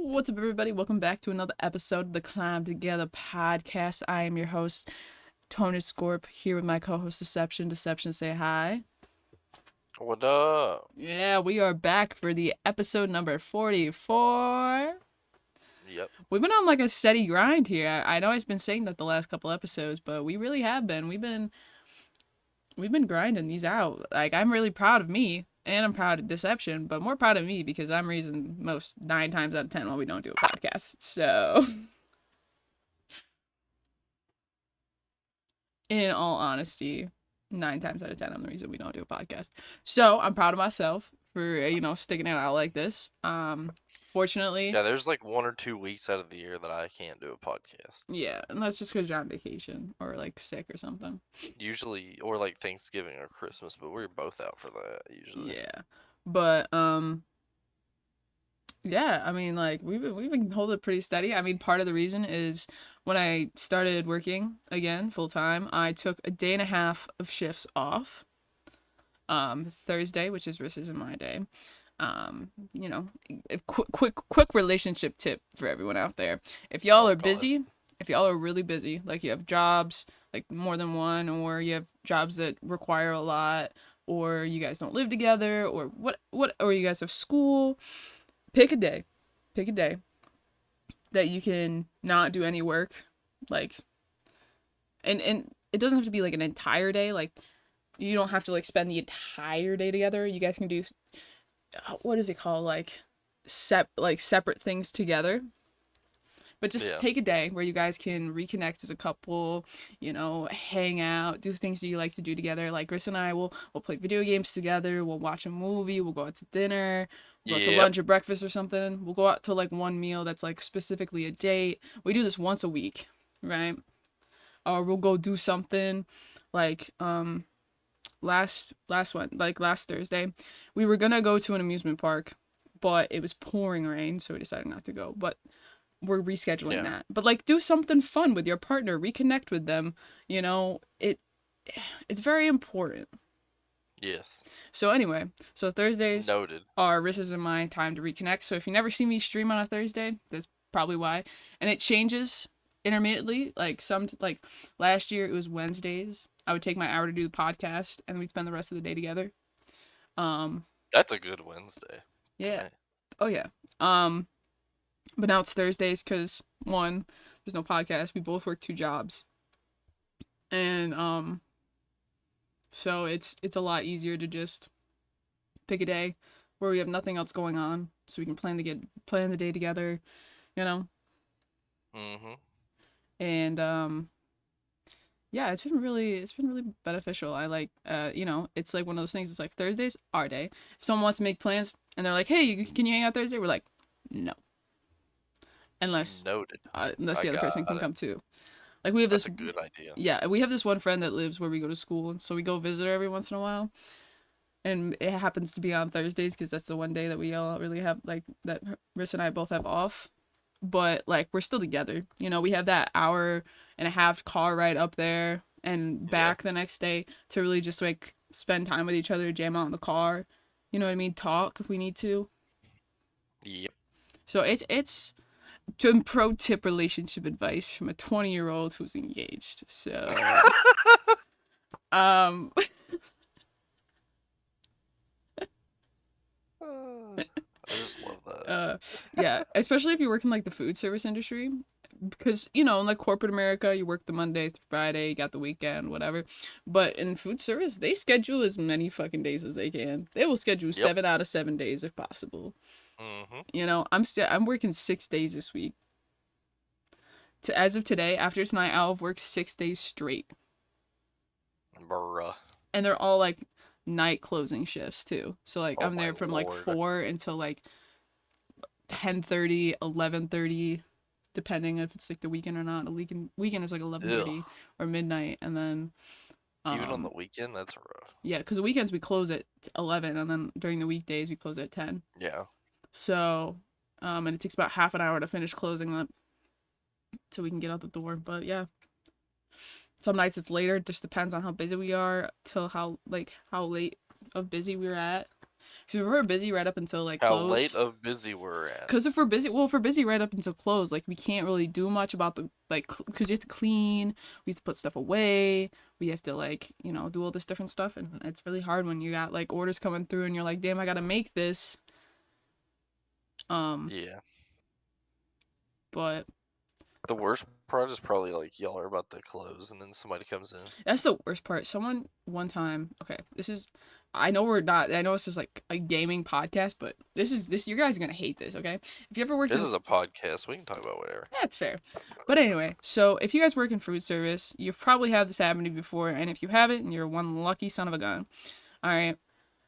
What's up, everybody? Welcome back to another episode of the Climb Together podcast. I am your host, Tony Scorp, here with my co-host, Deception. Deception, say hi. What up? Yeah, we are back for the episode number 44. Yep. We've been on like a steady grind here. I know I've been saying that the last couple episodes, but we really have been. We've been grinding these out. Like, I'm really proud of me, and I'm proud of Deception, but more proud of me because I'm reason most 9 times out of 10 why we don't do a podcast. So, in all honesty, 9 times out of 10, I'm the reason we don't do a podcast. So, I'm proud of myself for, sticking it out like this. Fortunately, Yeah, there's like 1 or 2 weeks out of the year that I can't do a podcast. yeah, and that's just because you're on vacation or like sick or something. Usually, or like Thanksgiving or Christmas, but we're both out for that usually. Yeah. But, yeah, I mean, like we've been holding it pretty steady. I mean, part of the reason is when I started working again full time, I took a day and a half of shifts off. Thursday, which is Risses in my day. You know, quick relationship tip for everyone out there. If y'all Oh are God. busy, if y'all are really busy, like you have jobs, like more than one, or you have jobs that require a lot, or you guys don't live together, or or you guys have school, pick a day. Pick a day that you can not do any work, like, and it doesn't have to be like an entire day. Like, you don't have to like spend the entire day together. You guys can do what is it called, like separate things together. But just Yeah. take a day where you guys can reconnect as a couple, hang out, do things that you like to do together. Like Chris and I will play video games together, we'll watch a movie, we'll go out to dinner, we'll go out to Yep. lunch or breakfast or something. We'll go out to like one meal that's like specifically a date. We do this once a week, right? Or we'll go do something like last Thursday, we were gonna go to an amusement park, but it was pouring rain, so we decided not to go. But we're rescheduling Yeah. that. But like, do something fun with your partner, reconnect with them. It's very important. Yes. So anyway, so Thursdays Noted. are Rissa's and my time to reconnect. So if you never see me stream on a Thursday, that's probably why. And it changes intermittently. Like last year it was Wednesdays. I would take my hour to do the podcast, and we'd spend the rest of the day together. Um, That's a good Wednesday yeah. tonight. Oh yeah. Um, but now it's Thursdays because one, there's no podcast. We both work 2 jobs, and so it's a lot easier to just pick a day where we have nothing else going on, so we can plan the day together, you know. Mm-hmm. And yeah, it's been really beneficial. I like it's like one of those things. It's like Thursdays our day. If someone wants to make plans and they're like, hey, can you hang out Thursday? We're like, no, unless Noted. unless I the other got person can it. come too. Like we have That's this a good idea. Yeah, we have this one friend that lives where we go to school, so we go visit her every once in a while. And it happens to be on Thursdays because that's the one day that we all really have, like, that Riss and I both have off. But like, we're still together. We have that hour and a half car ride up there and Yeah. back the next day to really just like spend time with each other, jam out in the car. You know what I mean? Talk if we need to. Yep. So it's to pro tip relationship advice from a 20-year-old who's engaged. So um I just love that. yeah, especially if you work in like the food service industry, because in like corporate America, you work the Monday through Friday, you got the weekend, whatever. But in food service, they schedule as many fucking days as they can. They will schedule Yep. 7 out of 7 days if possible. Mm-hmm. I'm working 6 days this week. As of today, after tonight, I'll have worked 6 days straight, Bruh. and they're all like night closing shifts too. So like, Oh I'm my there from like lord. 4 until like 10:30, 11:30, depending if it's like the weekend or not. The weekend is like Ugh. 11:30 or midnight, and then Even on the um weekend, that's rough. yeah, because the weekends we close at 11, and then during the weekdays we close at 10. Yeah. So and it takes about half an hour to finish closing up so we can get out the door. But yeah, some nights it's later. It just depends on how busy we are till how late of busy we're at. Because if we're busy right up until like How late close, of busy we're at. because if we're busy, well, if we're busy right up until close, like we can't really do much about the like, because you have to clean, we have to put stuff away, we have to like, do all this different stuff, and it's really hard when you got like orders coming through, and you're like, damn, I gotta make this. Um, Yeah. but The worst part is probably like y'all are about to close and then somebody comes in. that's the worst part. Someone one time, okay, this is, I know we're not, I know this is like a gaming podcast, but this, you guys are gonna hate this, okay? If you ever worked This in, is a podcast. We can talk about whatever. that's fair. But anyway, so if you guys work in food service, you've probably had this happen to you before, and if you haven't, you're one lucky son of a gun. All right.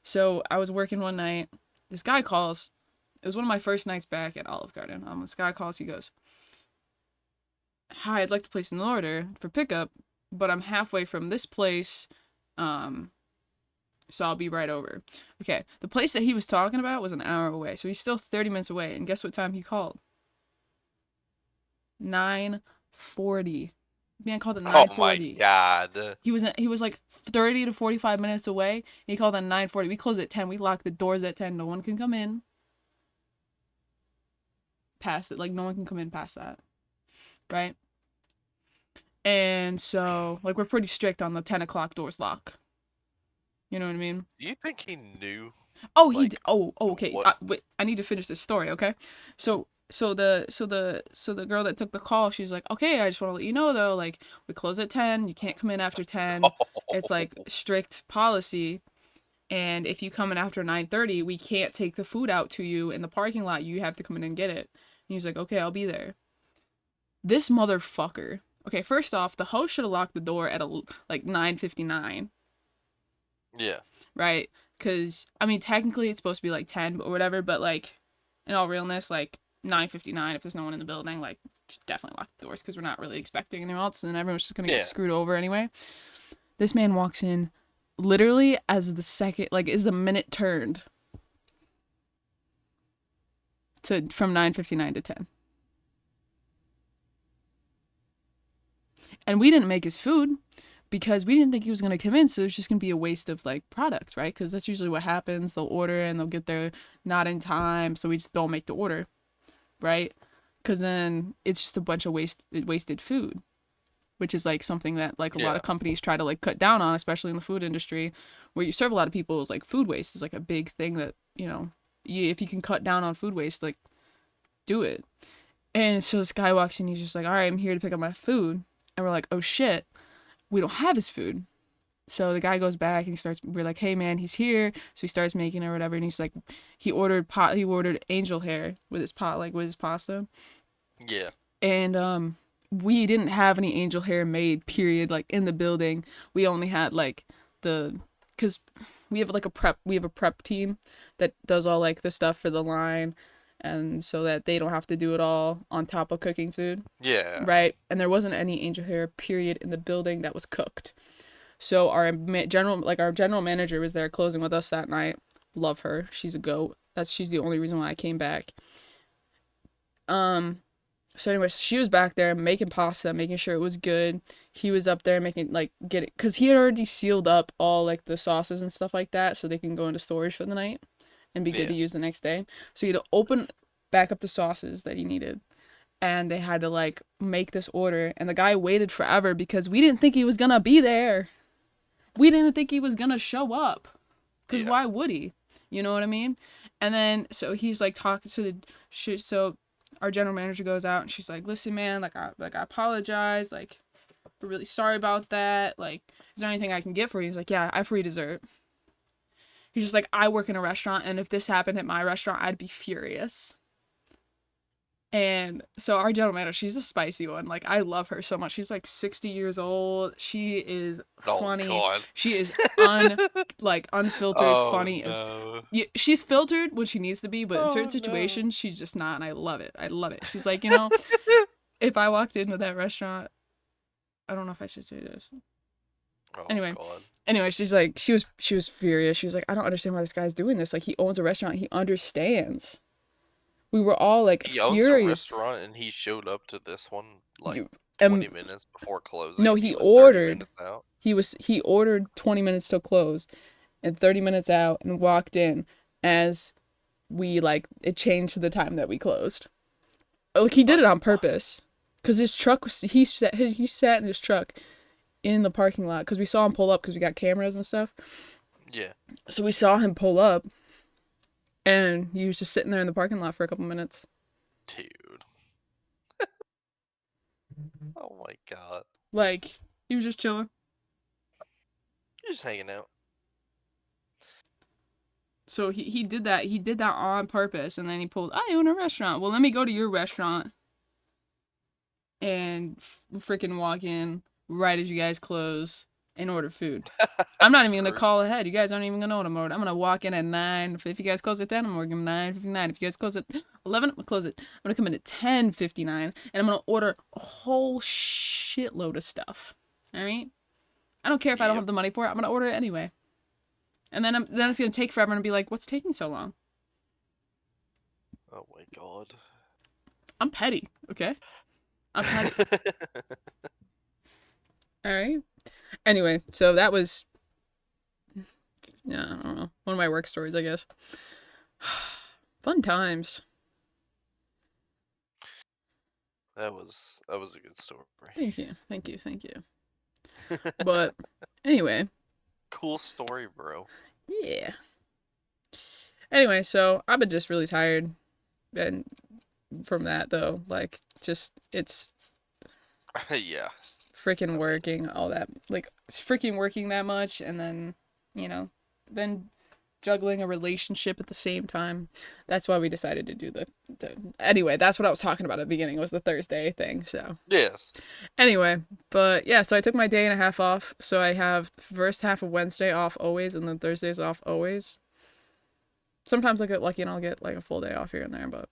So I was working one night. This guy calls. It was one of my first nights back at Olive Garden. This guy calls. He goes, "Hi, I'd like to place an order for pickup, but I'm halfway from this place. Um, so I'll be right over." Okay. The place that he was talking about was an hour away, so he's still 30 minutes away. And guess what time he called? 9:40. Man called at Oh my 9:40. god. He was like 30 to 45 minutes away. He called at 9:40. We close at 10. We lock the doors at 10. No one can come in past it. Like no one can come in past that. Right? And so like we're pretty strict on the 10 o'clock doors lock. You know what I mean? Do you think he knew Oh, like okay. what? Wait, I need to finish this story, okay? So the girl that took the call, she's like, "Okay, I just want to let you know though, like we close at 10. You can't come in after 10. It's like strict policy. And if you come in after 9:30, we can't take the food out to you in the parking lot. You have to come in and get it." And he's like, "Okay, I'll be there." This motherfucker. Okay, first off, the host should have locked the door at like 9:59, Yeah. right? Because I mean, technically it's supposed to be like 10 or whatever, but like in all realness, like 9:59, if there's no one in the building, like just definitely lock the doors because we're not really expecting anyone else, and then everyone's just gonna get Yeah. screwed over anyway. This man walks in literally as the minute turned to from 9:59 to 10. And we didn't make his food because we didn't think he was going to come in, so it's just going to be a waste of like product, right? Because that's usually what happens. They'll order and they'll get there not in time, so we just don't make the order, right? Because then it's just a bunch of wasted food, which is like something that like a lot Yeah. of companies try to like cut down on, especially in the food industry, where you serve a lot of people. Is like food waste is like a big thing that if you can cut down on food waste, like do it. And so this guy walks in, he's just like, "All right, I'm here to pick up my food," and we're like, "Oh shit, we don't have his food." So the guy goes back and we're like, "Hey man, he's here." So he starts making it or whatever, and he's like, he ordered angel hair with his like with his pasta. Yeah. And we didn't have any angel hair made, period, like in the building. We only had like because we have a prep team that does all like the stuff for the line, and so that they don't have to do it all on top of cooking food, Yeah. right? And there wasn't any angel hair, period, in the building that was cooked. So our general manager was there closing with us that night. Love her. She's a goat. She's the only reason why I came back. So anyways, she was back there making pasta, making sure it was good. He was up there making like get it because he had already sealed up all like the sauces and stuff like that, so they can go into storage for the night and be good to Yeah. use the next day. So he had to open back up the sauces that he needed, and they had to like make this order. And the guy waited forever because we didn't think he was gonna be there. We didn't think he was gonna show up, because Yeah. why would he? You know what I mean? And then so he's like talking to the shit. So our general manager goes out and she's like, "Listen, man, I apologize. Like, we're really sorry about that. Like, is there anything I can get for you?" He's like, "Yeah, I have free dessert." He's just like, "I work in a restaurant, and if this happened at my restaurant, I'd be furious." And so our general manager, she's a spicy one. Like, I love her so much. She's like 60 years old. She is Oh funny. god. She is unfiltered Oh funny. no. She's filtered when she needs to be, but in certain Oh no. situations, she's just not, and I love it. I love it. She's like, if I walked into that restaurant, I don't know if I should say this. Oh Anyway, god. she's like, she was furious. She was like, "I don't understand why this guy's doing this. Like, he owns a restaurant. He understands." We were all like He owns a furious. restaurant and he showed up to this one like You, 20 minutes before closing no, and he he was 30 ordered. minutes out. He ordered 20 minutes till close and 30 minutes out and walked in. as we like it changed to the time that we closed. Like he did it Like, on purpose, cause his truck was he sat in his truck in the parking lot because we saw him pull up because we got cameras and stuff. yeah, So we saw him pull up, and he was just sitting there in the parking lot for a couple minutes. dude. Oh my god. Like he was just chilling. You're just hanging out. So he did that. He did that on purpose, and then he pulled. I own a restaurant. Well, let me go to your restaurant and freaking walk in right as you guys close and order food. I'm not even gonna Screwed. call ahead. You guys aren't even gonna know what I'm ordering. I'm gonna walk in at 9. If you guys close at 10, I'm ordering 9:59. If you guys close at 11, I'm gonna close it. I'm gonna come in at 10:59, and I'm gonna order a whole shitload of stuff. All right. I don't care if I don't Yep. have the money for it. I'm gonna order it anyway. And then it's gonna take forever and be like, what's taking so long? Oh my god. I'm petty, okay? I'm petty. All right. Anyway, so that was, yeah, I don't know, one of my work stories, I guess. Fun times. That was a good story. Thank you, thank you, thank you. But anyway, Cool story, bro. yeah. Anyway, so I've been just really tired, and from that though, like just it's Yeah. freaking working all that, like it's freaking working that much, and then you know, then juggling a relationship at the same time. That's why we decided to do the anyway, that's what I was talking about at the beginning was the Thursday thing. So Yes. anyway, but yeah, so I took my day and a half off. So I have first half of Wednesday off always and then Thursdays off always. Sometimes I get lucky and I'll get like a full day off here and there, but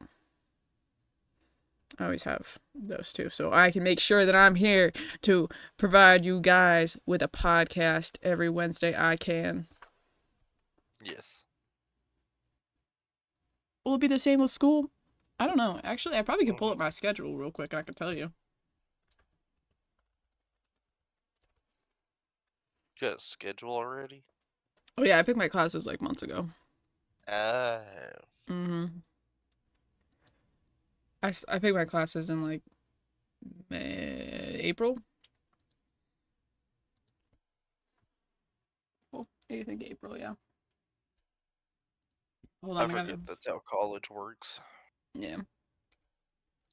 I always have those two. So I can make sure that I'm here to provide you guys with a podcast every Wednesday I can. Yes. Will it be the same with school? I don't know. Actually, I probably could pull up Mhm. my schedule real quick and I could tell you. You got a schedule already? Oh yeah, I picked my classes like months ago. Oh. Mm-hmm. I picked my classes in like May, April. Oh, I think April, yeah. Hold I on, I gotta. forget that's how college works. Yeah.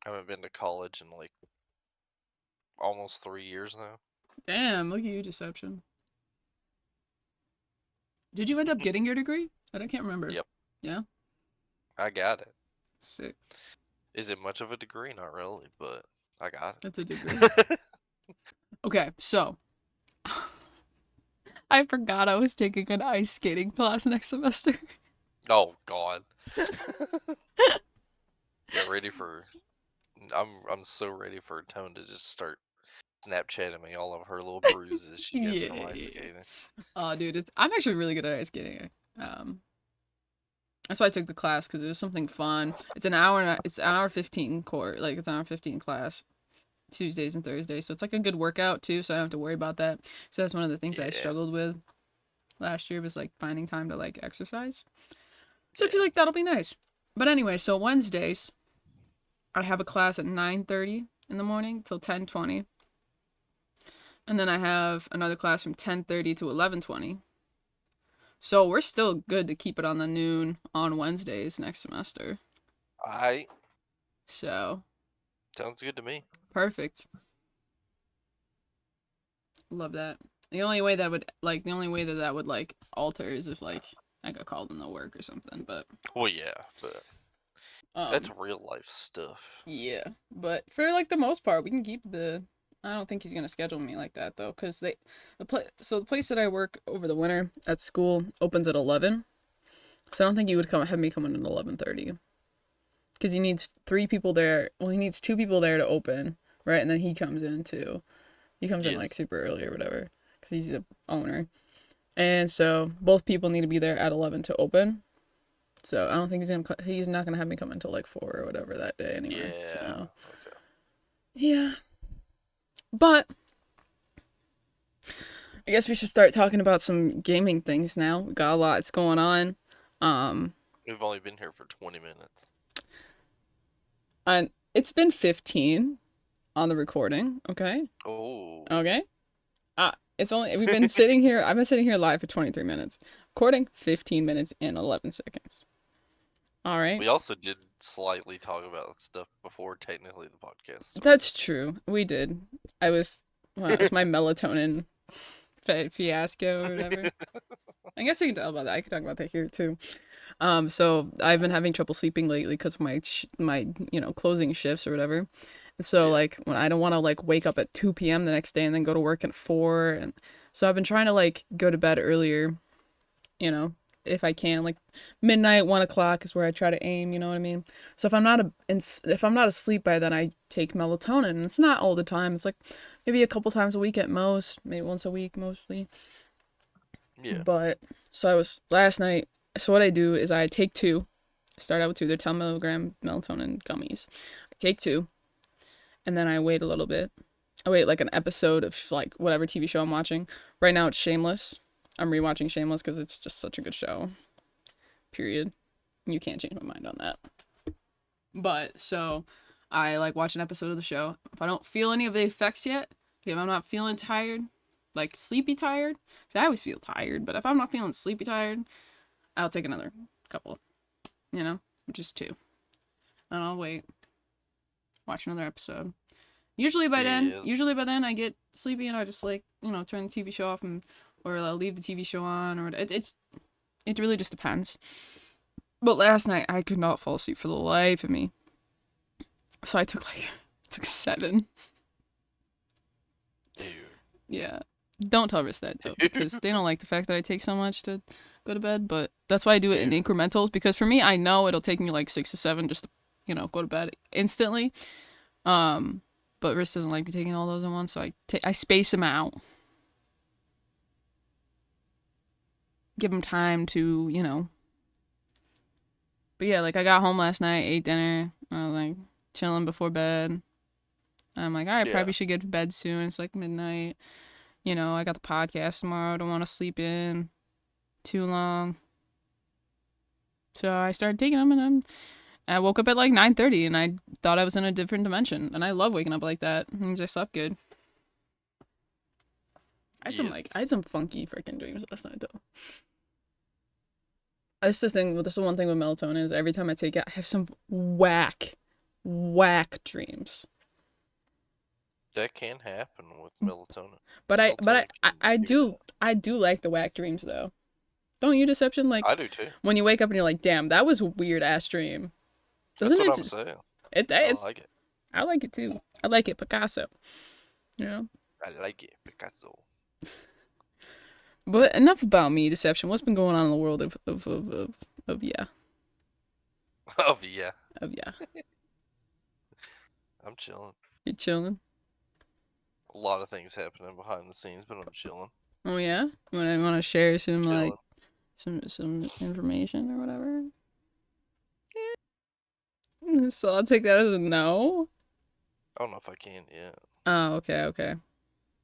I haven't been to college in like almost 3 years now. Damn, look at you, deception. Did you end up getting your degree? I can't remember. Yep, Yeah. I got it. Sick. Is it much of a degree? Not really, but I got That's a degree. it. Okay, so I forgot I was taking an ice skating class next semester. Oh god. Get ready for I'm so ready for Tone to just start Snapchatting me all of her little bruises she gets from ice Yeah. skating. Oh, dude, I'm actually really good at ice skating. Um, that's why I took the class because it was something fun. It's an hour. It's an hour 15 course. Like it's an hour 15 class. Tuesdays and Thursdays, so it's like a good workout too. So I don't have to worry about that. So that's one of the things that I Yeah, struggled with last year was like finding time to like exercise. So I yeah. feel like that'll be nice. But anyway, so Wednesdays I have a class at 9:30 in the morning till 10:20. And then I have another class from 10:30 to 11:20. So we're still good to keep it on the noon on Wednesdays next semester. I So sounds good to me. perfect. Love that. The only way that that would like alter is if like I got called into work or something. But Well, yeah, but that's um real life stuff. yeah. But for like the most part, we can keep the. I don't think he's gonna schedule me like that though, cause the place that I work over the winter at school opens at 11. So I don't think he would have me come in at 11:30. Because he needs 3 people there. Well, he needs 2 people there to open, right? And then he comes in too. He comes in like Yes. super early or whatever, because he's the owner. And so both people need to be there at 11 to open. So I don't think he's not gonna have me come until like 4 or whatever that day anyway. Yeah. So Okay. yeah, but I guess we should start talking about some gaming things now. We got a lot going on. We've only been here for 20 minutes. And it's been 15 on the recording, okay? Oh. Okay? It's only we've been sitting here. I've been sitting here live for 23 minutes. Recording 15 minutes and 11 seconds. All right. We also did slightly talk about stuff before technically the podcast started. That's true. We did. I was well, it was my melatonin fiasco or whatever. I guess we can talk about that. I could talk about that here too. So I've been having trouble sleeping lately because of my closing shifts or whatever. And so Yeah. like when I don't want to like wake up at 2 p.m. the next day and then go to work at 4, and so I've been trying to like go to bed earlier, you know, if I can, like midnight, 1 o'clock is where I try to aim. You know what I mean? So if I'm not asleep by then, I take melatonin. And it's not all the time. It's like maybe a couple times a week at most, maybe once a week mostly. Yeah. But so I was last night. So what I do is I take two. I start out with two. They're 10 milligram melatonin gummies. I take two, and then I wait a little bit. I wait like an episode of like whatever TV show I'm watching. Right now it's Shameless. I'm rewatching Shameless because it's just such a good show. Period. You can't change my mind on that. But so I like watch an episode of the show. If I don't feel any of the effects yet, if I'm not feeling tired, like sleepy tired, because I always feel tired, but if I'm not feeling sleepy tired, I'll take another couple, just two. And I'll wait, watch another episode. Usually by Yeah. then I get sleepy and I just like, turn the TV show off or I'll leave the TV show on, or it really just depends. But last night I could not fall asleep for the life of me. So I took 7. Dude. Yeah. Don't tell Riss that though, because they don't like the fact that I take so much to go to bed, but that's why I do it in incrementals, because for me, I know it'll take me like 6 to 7 just to, go to bed instantly. But Riss doesn't like me taking all those in one, so I space them out. Give them time to. But yeah, like I got home last night, ate dinner, I was like chilling before bed. I'm like, all right, probably should get to bed soon. It's like midnight. I got the podcast tomorrow. I don't want to sleep in too long. So I started taking them, and I woke up at like 9:30, and I thought I was in a different dimension. And I love waking up like that. It means I slept good. I had some funky freaking dreams last night though. That's the thing. This is one thing with melatonin is every time I take it, I have some whack dreams. That can happen with melatonin. But I do like the whack dreams though. Don't you, Deception? Like I do too. when you wake up and you're like, damn, that was a weird ass dream. That's what I'm saying. I like it. I like it too. I like it, Picasso. I like it, Picasso. But enough about me, Deception. What's been going on in the world of yeah? Oh yeah. Of yeah. I'm chilling. You're chilling. A lot of things happening behind the scenes, but I'm chilling. Oh yeah. You want to share some Chilling. like some information or whatever? So I'll take that as a no. I don't know if I can yet. Oh, okay.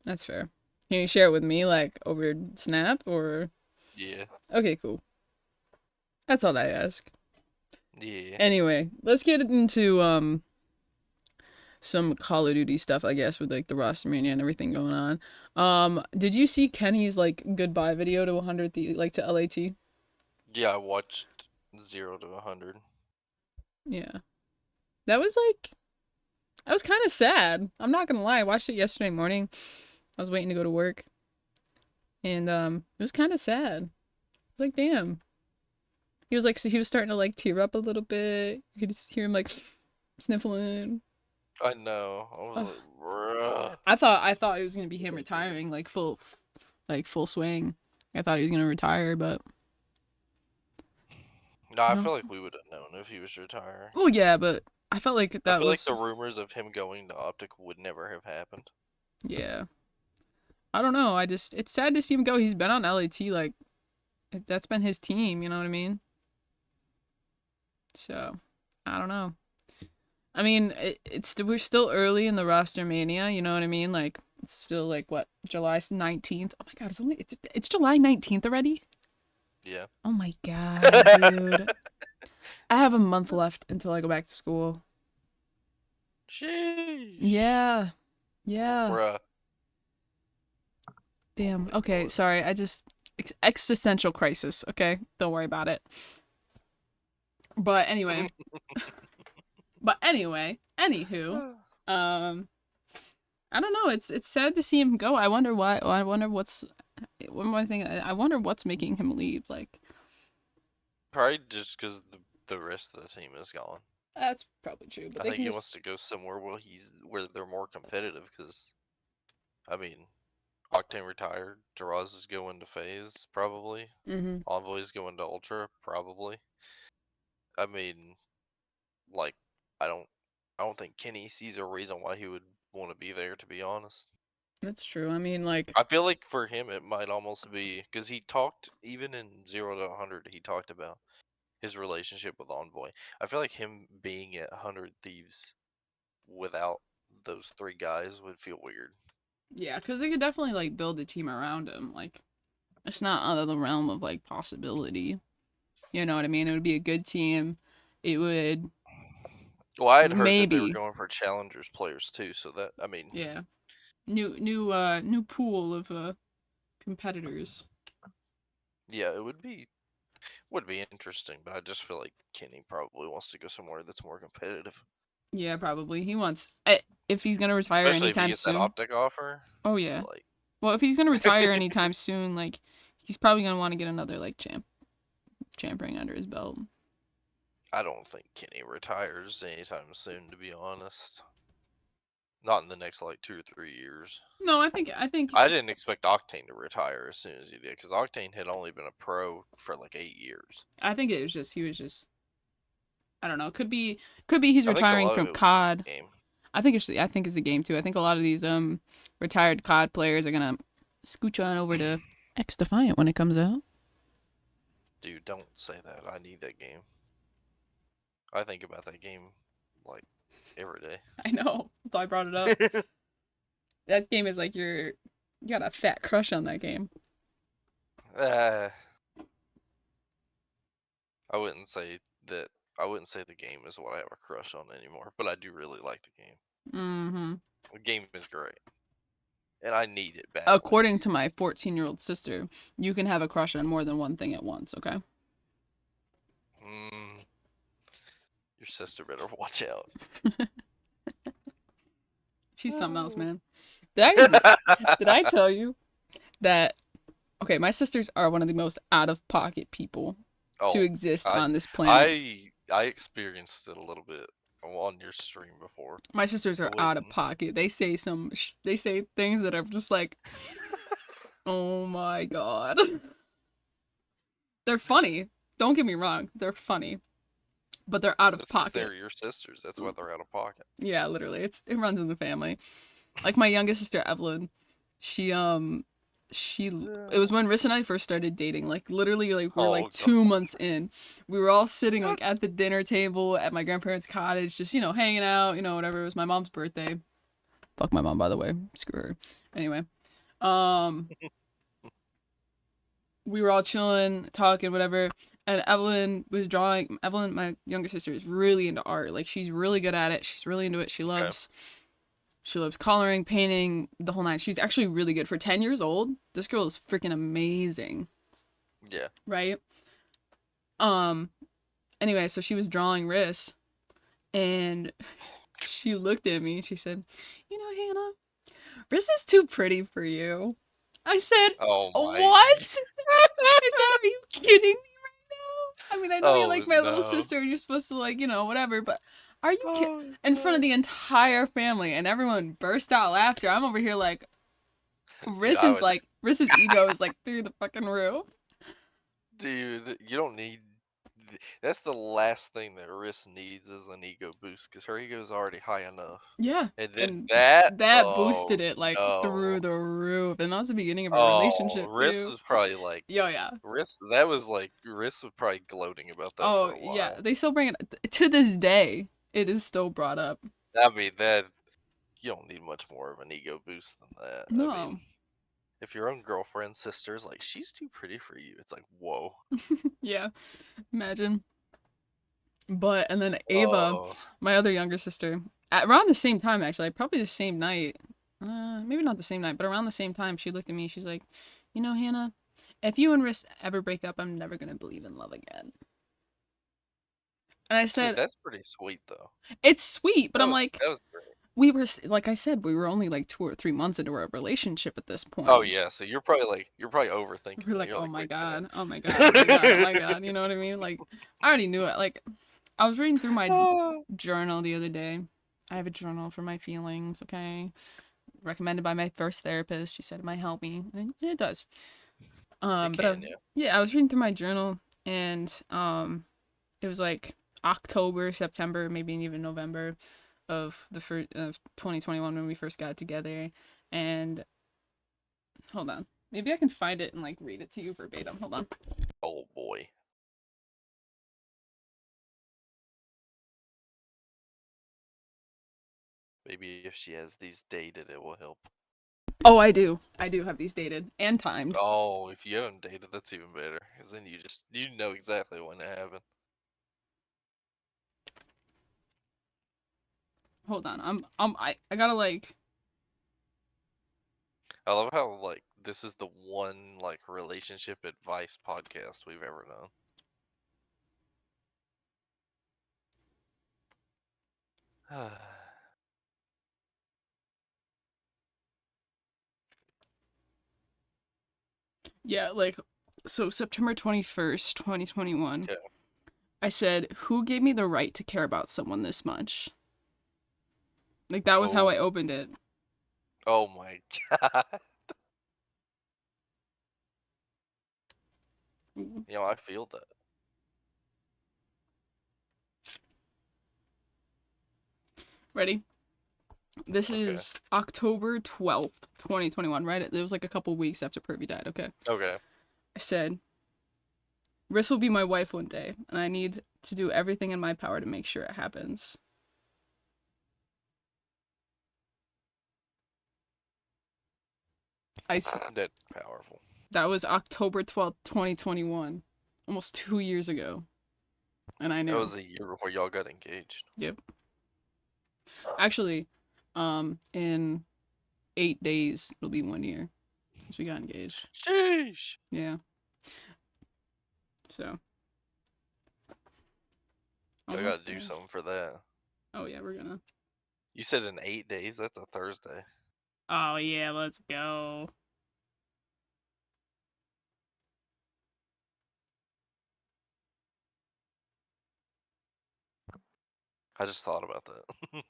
That's fair. Can you share it with me, like, over Snap, or? Yeah. Okay, cool. That's all I ask. Yeah. Anyway, let's get into, some Call of Duty stuff, I guess, with, like, the roster mania and everything going on. Did you see Kenny's, like, goodbye video to 100, to LAT? Yeah, I watched 0 to 100. Yeah. That was kind of sad. I'm not gonna lie. I watched it yesterday morning. I was waiting to go to work. And, it was kind of sad. I was like, damn. He was starting to, like, tear up a little bit. You could just hear him, like, sniffling. I know. I was like, bruh. I thought it was gonna be him retiring, like, full swing. I thought he was gonna retire, but. No, I feel like we would have known if he was retiring. Oh, yeah, but I felt like that I feel was. like the rumors of him going to Optic would never have happened. Yeah. I don't know. It's sad to see him go. He's been on LAT, like, that's been his team, you know what I mean? So, I don't know. I mean, we're still early in the roster mania, you know what I mean? Like, it's still like what, July 19th? Oh my god, it's July 19th already? Yeah. Oh my god, dude. I have a month left until I go back to school. Sheesh. Yeah. Yeah. Bruh. Oh Damn. my Okay, lord. sorry. I just existential crisis, okay? Don't worry about it. But anyway, anywho, um I don't know. It's sad to see him go. I wonder why. I wonder what's one more thing. I wonder what's making him leave. Like Probably just because the rest of the team is gone. that's probably true, but I they think can he just. wants to go somewhere where they're more competitive. Because I mean, Octane retired, Taraz is going to Phase probably, Mm-hmm. Envoy's going to Ultra probably. I mean, like I don't I don't think Kenny sees a reason why he would want to be there. To be honest, That's true. I mean, like, I feel like for him it might almost be because he talked even in 0 to 100. He talked about his relationship with Envoy. I feel like him being at 100 Thieves without those three guys would feel weird. yeah, because they could definitely like build a team around him. Like, it's not out of the realm of like possibility. You know what I mean? It would be a good team. It would Well, I had heard that they were maybe, going for challengers players too, so that I mean, yeah, new pool of competitors. yeah, it would be interesting, but I just feel like Kenny probably wants to go somewhere that's more competitive. Yeah, probably. He wants if he's gonna retire Especially if he anytime gets that soon. optic offer. Oh yeah. Like, Well, if he's gonna retire anytime soon, like he's probably gonna want to get another like champ ring under his belt. I don't think Kenny retires anytime soon, to be honest. Not in the next like 2 or 3 years. No, I think I didn't expect Octane to retire as soon as he did, because Octane had only been a pro for like 8 years. I think it was just he was just I don't know. Could be he's I think a retiring lot of from it was the COD. game. I think it's a game too. I think a lot of these retired COD players are gonna scooch on over to XDefiant when it comes out. Dude, don't say that. I need that game. I think about that game like every day. I know. That's why I brought it up. That game is like you got a fat crush on that game. uh, I wouldn't say that. I wouldn't say the game is what I have a crush on anymore, but I do really like the game. Mm-hmm. The game is great, and I need it badly. According to my 14-year-old sister, you can have a crush on more than one thing at once, okay? Mm, your sister better watch out. She's something else, man. Did I tell you that okay, my sisters are one of the most out of pocket people to Oh, exist I on this planet. I experienced it a little bit on your stream before. My sisters are out of When pocket. They say things that are just like, "Oh my god." They're funny. Don't get me wrong. They're funny, but they're out of that's because pocket. they're your sisters. That's why they're out of pocket. Yeah, literally. It runs in the family. Like my youngest sister Evelyn, she she it was when Riss and I first started dating. Like literally like we were like Oh 2 months in. We were all sitting like at the dinner table at my grandparents' cottage, just hanging out, whatever. It was my mom's birthday. Fuck my mom, by the way. Screw her. Anyway, um, we were all chilling, talking, whatever. And Evelyn was drawing. Evelyn, my younger sister, is really into art. Like she's really good at it. She's really into it. She okay. loves She loves coloring, painting, the whole nine. She's actually really good for 10 years old. This girl is freaking amazing, Yeah. right? Um anyway, so she was drawing Riss and she looked at me and she said, "You know, Hannah, Riss is too pretty for you." I said, Oh my. "What?" I said, "Are you kidding me right now?" I mean, I know you're Oh like my little no. sister and you're supposed to like, whatever, but are you Oh in front of no. the entire family and everyone burst out laughter. I'm over here like Dude, I would. Riss's ego is like through the fucking roof. Dude, you don't need. That's the last thing that Riss needs is an ego boost, because her ego is already high enough. Yeah, And then and that. that boosted Oh it like no. through the roof, and that was the beginning of our Oh, relationship Riss too. was probably like. Yo, yeah. Riss. That was like. Riss was probably gloating about that for Oh a yeah, while. they still bring it to this day. It is still brought up. I mean, that. You don't need much more of an ego boost than that. I mean. No, If your own girlfriend, sister's like, she's too pretty for you, it's like, whoa. yeah. Imagine. But and then Ava, Oh, my other younger sister, at around the same time actually, probably the same night. Maybe not the same night, but around the same time, she looked at me. She's like, "You know, Hannah, if you and Riss ever break up, I'm never gonna believe in love again." And I see, said, that's pretty sweet though. "It's sweet," but I'm like, That was great. like I said, we were only like 2 or 3 months into our relationship at this Oh point. yeah, so you're probably overthinking We're that. like, You're oh like, my wait a god, oh my god, oh my god, oh minute. my god. You know what I mean? Like, I already knew it. Like, I was reading through my Oh, journal the other day. I have a journal for my feelings, okay? Recommended by my first therapist. She said it might help me, and it does. it But can, yeah. yeah, I was reading through my journal, and it was like October, September, maybe even November of the first of 2021 when we first got together. And hold on, maybe I can find it and like read it to you verbatim. Hold on. Oh boy. Maybe if she has these dated, it will help. Oh, I do. I do have these dated and timed. Oh, if you haven't dated, that's even better. Because then you know exactly when it happened. Hold on. I gotta like. I love how like this is the one like relationship advice podcast we've ever done. Yeah, like, so September 21st, 2021. Okay. I said, "Who gave me the right to care about someone this much?" Like that was how I Oh, opened it. oh my god. You know, I feel that. Ready? This Okay. is October 12th, 2021, right? It was like a couple weeks after Purvy died. Okay. Okay. I said, Riss will be my wife one day, and I need to do everything in my power to make sure it happens. I, That's powerful. that was October 12th, 2021. Almost 2 years ago. And I That knew. was a year before y'all got engaged. Yep. Actually, in 8 days, it'll be 1 year since we got engaged. Sheesh. Yeah. So, Y'all gotta almost do there. something for that. Oh, yeah, we're gonna. You said in 8 days? That's a Thursday. Oh, yeah, let's go. I just thought about that.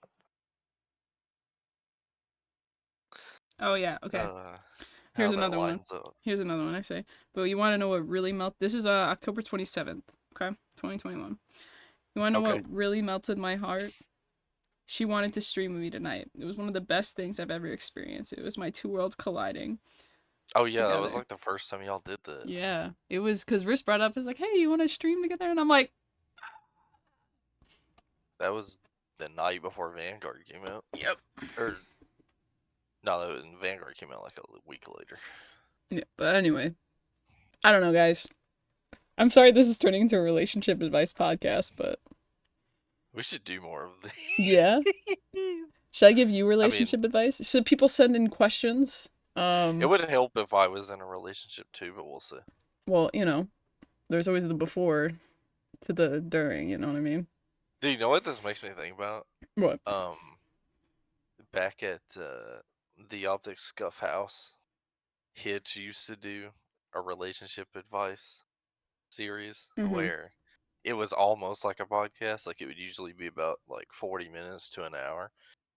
Oh, yeah, okay. How Here's that another one. lines up. Here's another one I say. But you want to know what really melt? This is October 27th, okay? 2021. You want to know Okay. what really melted my heart? She wanted to stream with me tonight. It was one of the best things I've ever experienced. It was my two worlds colliding Oh yeah, that was together. like the first time y'all did that. Yeah, it was because Riss brought up, is like, hey, you want to stream together? And I'm like, That was the night before Vanguard came out. yep. Or no, Vanguard came out like a week later. Yeah, but anyway, I don't know, guys. I'm sorry this is turning into a relationship advice podcast, but We should do more of yeah. these. Should I give you I mean, relationship advice? Should people send in questions? it would help if I was in a relationship too, but we'll see. Well, there's always the before to the during, you know what I mean? Do you know what this makes me think about? What? Um, Back at the Optic Scuff House, Hitch used to do a relationship advice series Mm-hmm. where it was almost like a podcast. Like it would usually be about like 40 minutes to an hour,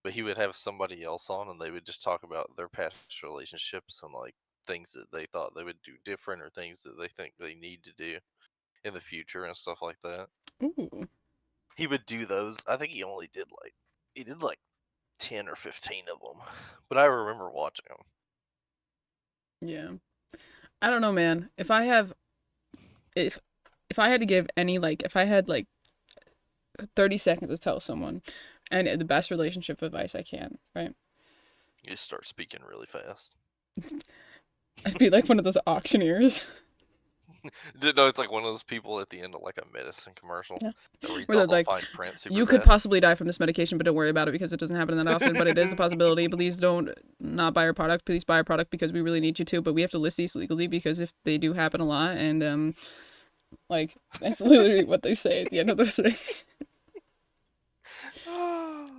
but he would have somebody else on and they would just talk about their past relationships and like things that they thought they would do different or things that they think they need to do in the future and stuff like that. Ooh. He would do those. I think he did like 10 or 15 of them, but I remember watching them. Yeah. I don't know, man. If if I had to give any, like, if I had like 30 seconds to tell someone and the best relationship advice I can, right? You just start speaking really fast. I'd be like one of those auctioneers. No, it's like one of those people at the end of like a medicine commercial Yeah. that reads Where all they're the like, fine print super you could fast. possibly die from this medication, but don't worry about it because it doesn't happen that often. But it is a possibility. Please don't not buy our product. Please buy our product because we really need you to. But we have to list these legally because if they do happen a lot, and like that's literally what they say at the end of those things.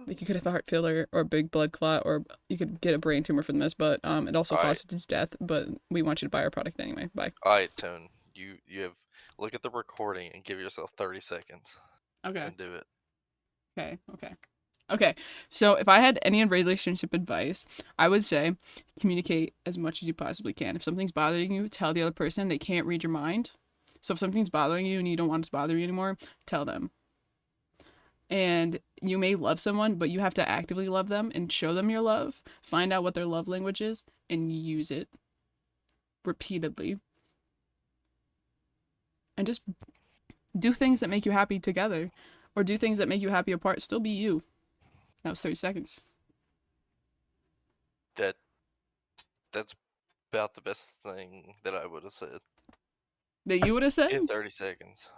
Like you could have a heart failure or a big blood clot, or you could get a brain tumor from this. But it also All right, causes death. But we want you to buy our product anyway. Bye. all right, Tone. You have look at the recording and give yourself 30 seconds Okay. and do it. Okay. Okay. Okay, so if I had any relationship advice, I would say communicate as much as you possibly can. If something's bothering you, tell the other person. They can't read your mind. So if something's bothering you and you don't want it to bother you anymore, tell them. And you may love someone, but you have to actively love them and show them your love. Find out what their love language is and use it repeatedly. And just do things that make you happy together or do things that make you happy apart. Still be you. That was 30 seconds. That that's about the best thing that I would have said That you would have said? in 30 seconds.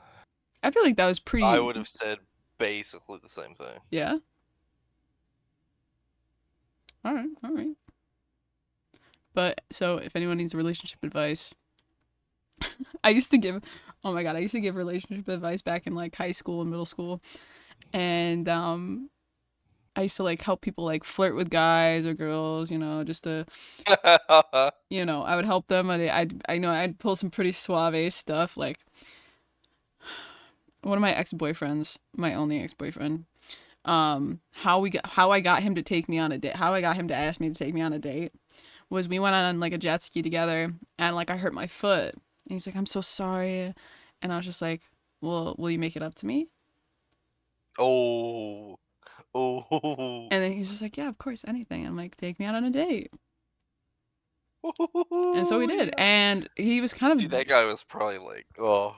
I feel like that was I pretty. would have said basically the same thing. Yeah. All right. All right. But so if anyone needs relationship advice, I used to give, oh my God, I used to give relationship advice back in like high school and middle school. And I used to like help people like flirt with guys or girls, just to, I would help them. And I know I'd pull some pretty suave stuff. Like one of my ex-boyfriends, my only ex-boyfriend, how I got him to take me on a date, how I got him to ask me to take me on a date was we went on like a jet ski together and like I hurt my foot. And he's like, I'm so sorry. And I was just like, well, will you make it up to me? Oh, oh, And then he's just like, yeah, of course, anything. I'm like, take me out on a date. And so we did. yeah. And he was kind Dude, of, that guy was probably like, oh,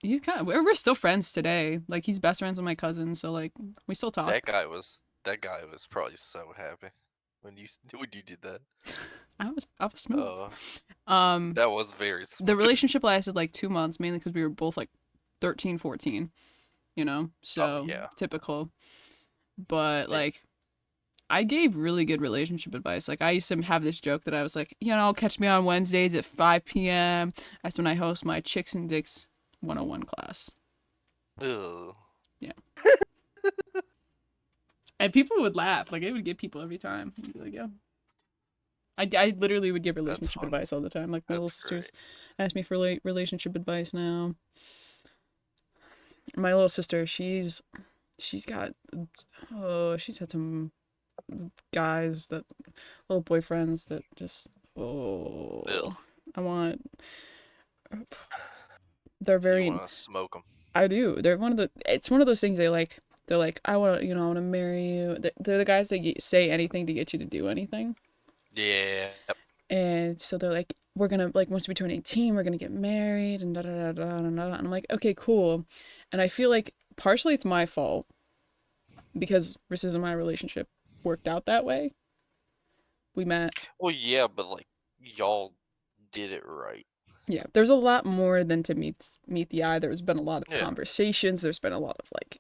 we're still friends today. Like he's best friends with my cousin. So like we still talk. that guy was probably so happy when you did that. I was smooth. Oh, Um, that was very the smooth. relationship lasted like 2 months, mainly because we were both like 13, 14, Oh so yeah. typical. But Hey, like I gave really good relationship advice. Like I used to have this joke that I was like, catch me on Wednesdays at 5 p.m. That's when I host my Chicks and Dicks 101 class. ugh, Yeah. And people would laugh. Like it would get people every time. I'd be like, yeah. I literally would give that's relationship funny. advice all the time. Like my little That's sisters great. ask me for relationship advice now. My little sister, she's got she's had some guys that little boyfriends that just Ugh. I want they're You very want to smoke them? I do. They're it's one of those things they're like I want to, I want to marry you. They're the guys that say anything to get you to do anything. Yeah. And so they're like, we're gonna like once we turn 18, we're gonna get married and da da da da da da. And I'm like, okay, cool. And I feel like partially it's my fault because this isn't my relationship worked out that way. We met. Well, yeah, but like y'all did it right. Yeah, there's a lot more than to meet the eye. There's been a lot of Yeah. conversations. There's been a lot of like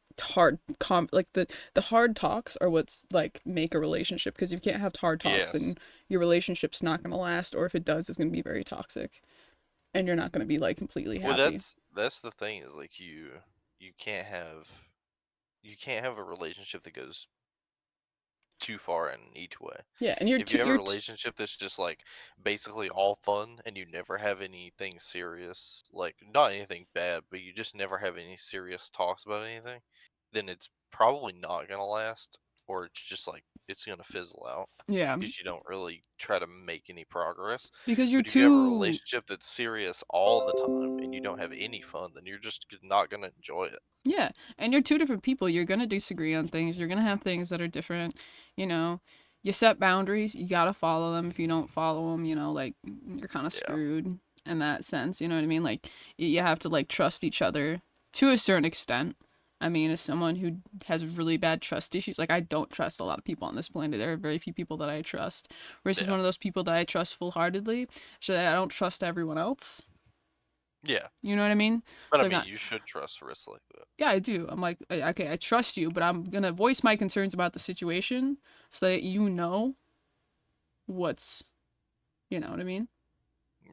like the hard talks are what's like make a relationship because you can't have hard talks Yes. and your relationship's not gonna last, or if it does, it's gonna be very toxic and you're not gonna be like completely Well, happy. that's the thing is like you can't have you can't have a relationship that goes too far in each way. Yeah, and you're If too you have a relationship that's just like basically all fun and you never have anything serious, like not anything bad, but you just never have any serious talks about anything, then it's probably not gonna last, or it's just like it's gonna fizzle out yeah, because you don't really try to make any progress. because you're But if you have a too relationship that's serious all the time and you don't have any fun, then you're just not gonna enjoy it. yeah, and you're two different people. You're gonna disagree on things. You're gonna have things that are different. You know, you set boundaries. You gotta follow them. If you don't follow them, like you're kind of Yeah. screwed in that sense. You know what I mean? Like you have to like trust each other to a certain extent. I mean, as someone who has really bad trust issues, like I don't trust a lot of people on this planet. There are very few people that I trust. Whereas is Yeah. one of those people that I trust full heartedly, so that I don't trust everyone else. Yeah, You know what I mean? but I So I'm mean, not, you should trust Riss like that. yeah, I do. I'm like, okay, I trust you, but I'm gonna voice my concerns about the situation so that you know what's, you know what I mean?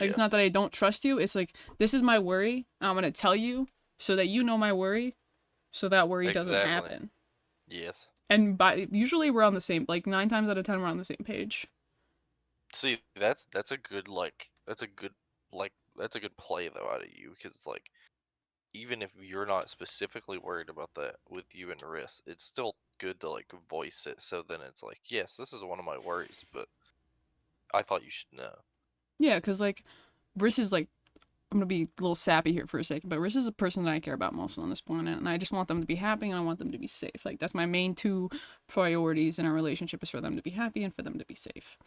Like, it's Yeah, not that I don't trust you. It's like, this is my worry. I'm gonna tell you so that you know my worry, so that worry doesn't exactly. happen. Yes. And by usually we're on the same, like 9 times out of 10 we're on the same page. See, that's a good that's a good play though out of you because it's like even if you're not specifically worried about that with you and Riss, it's still good to like voice it. So then it's like, yes, this is one of my worries, but I thought you should know. Yeah, because like, Briss is like, I'm gonna be a little sappy here for a second, but Riss is the person that I care about most on this planet, and I just want them to be happy and I want them to be safe. Like that's my main two priorities in our relationship is for them to be happy and for them to be safe.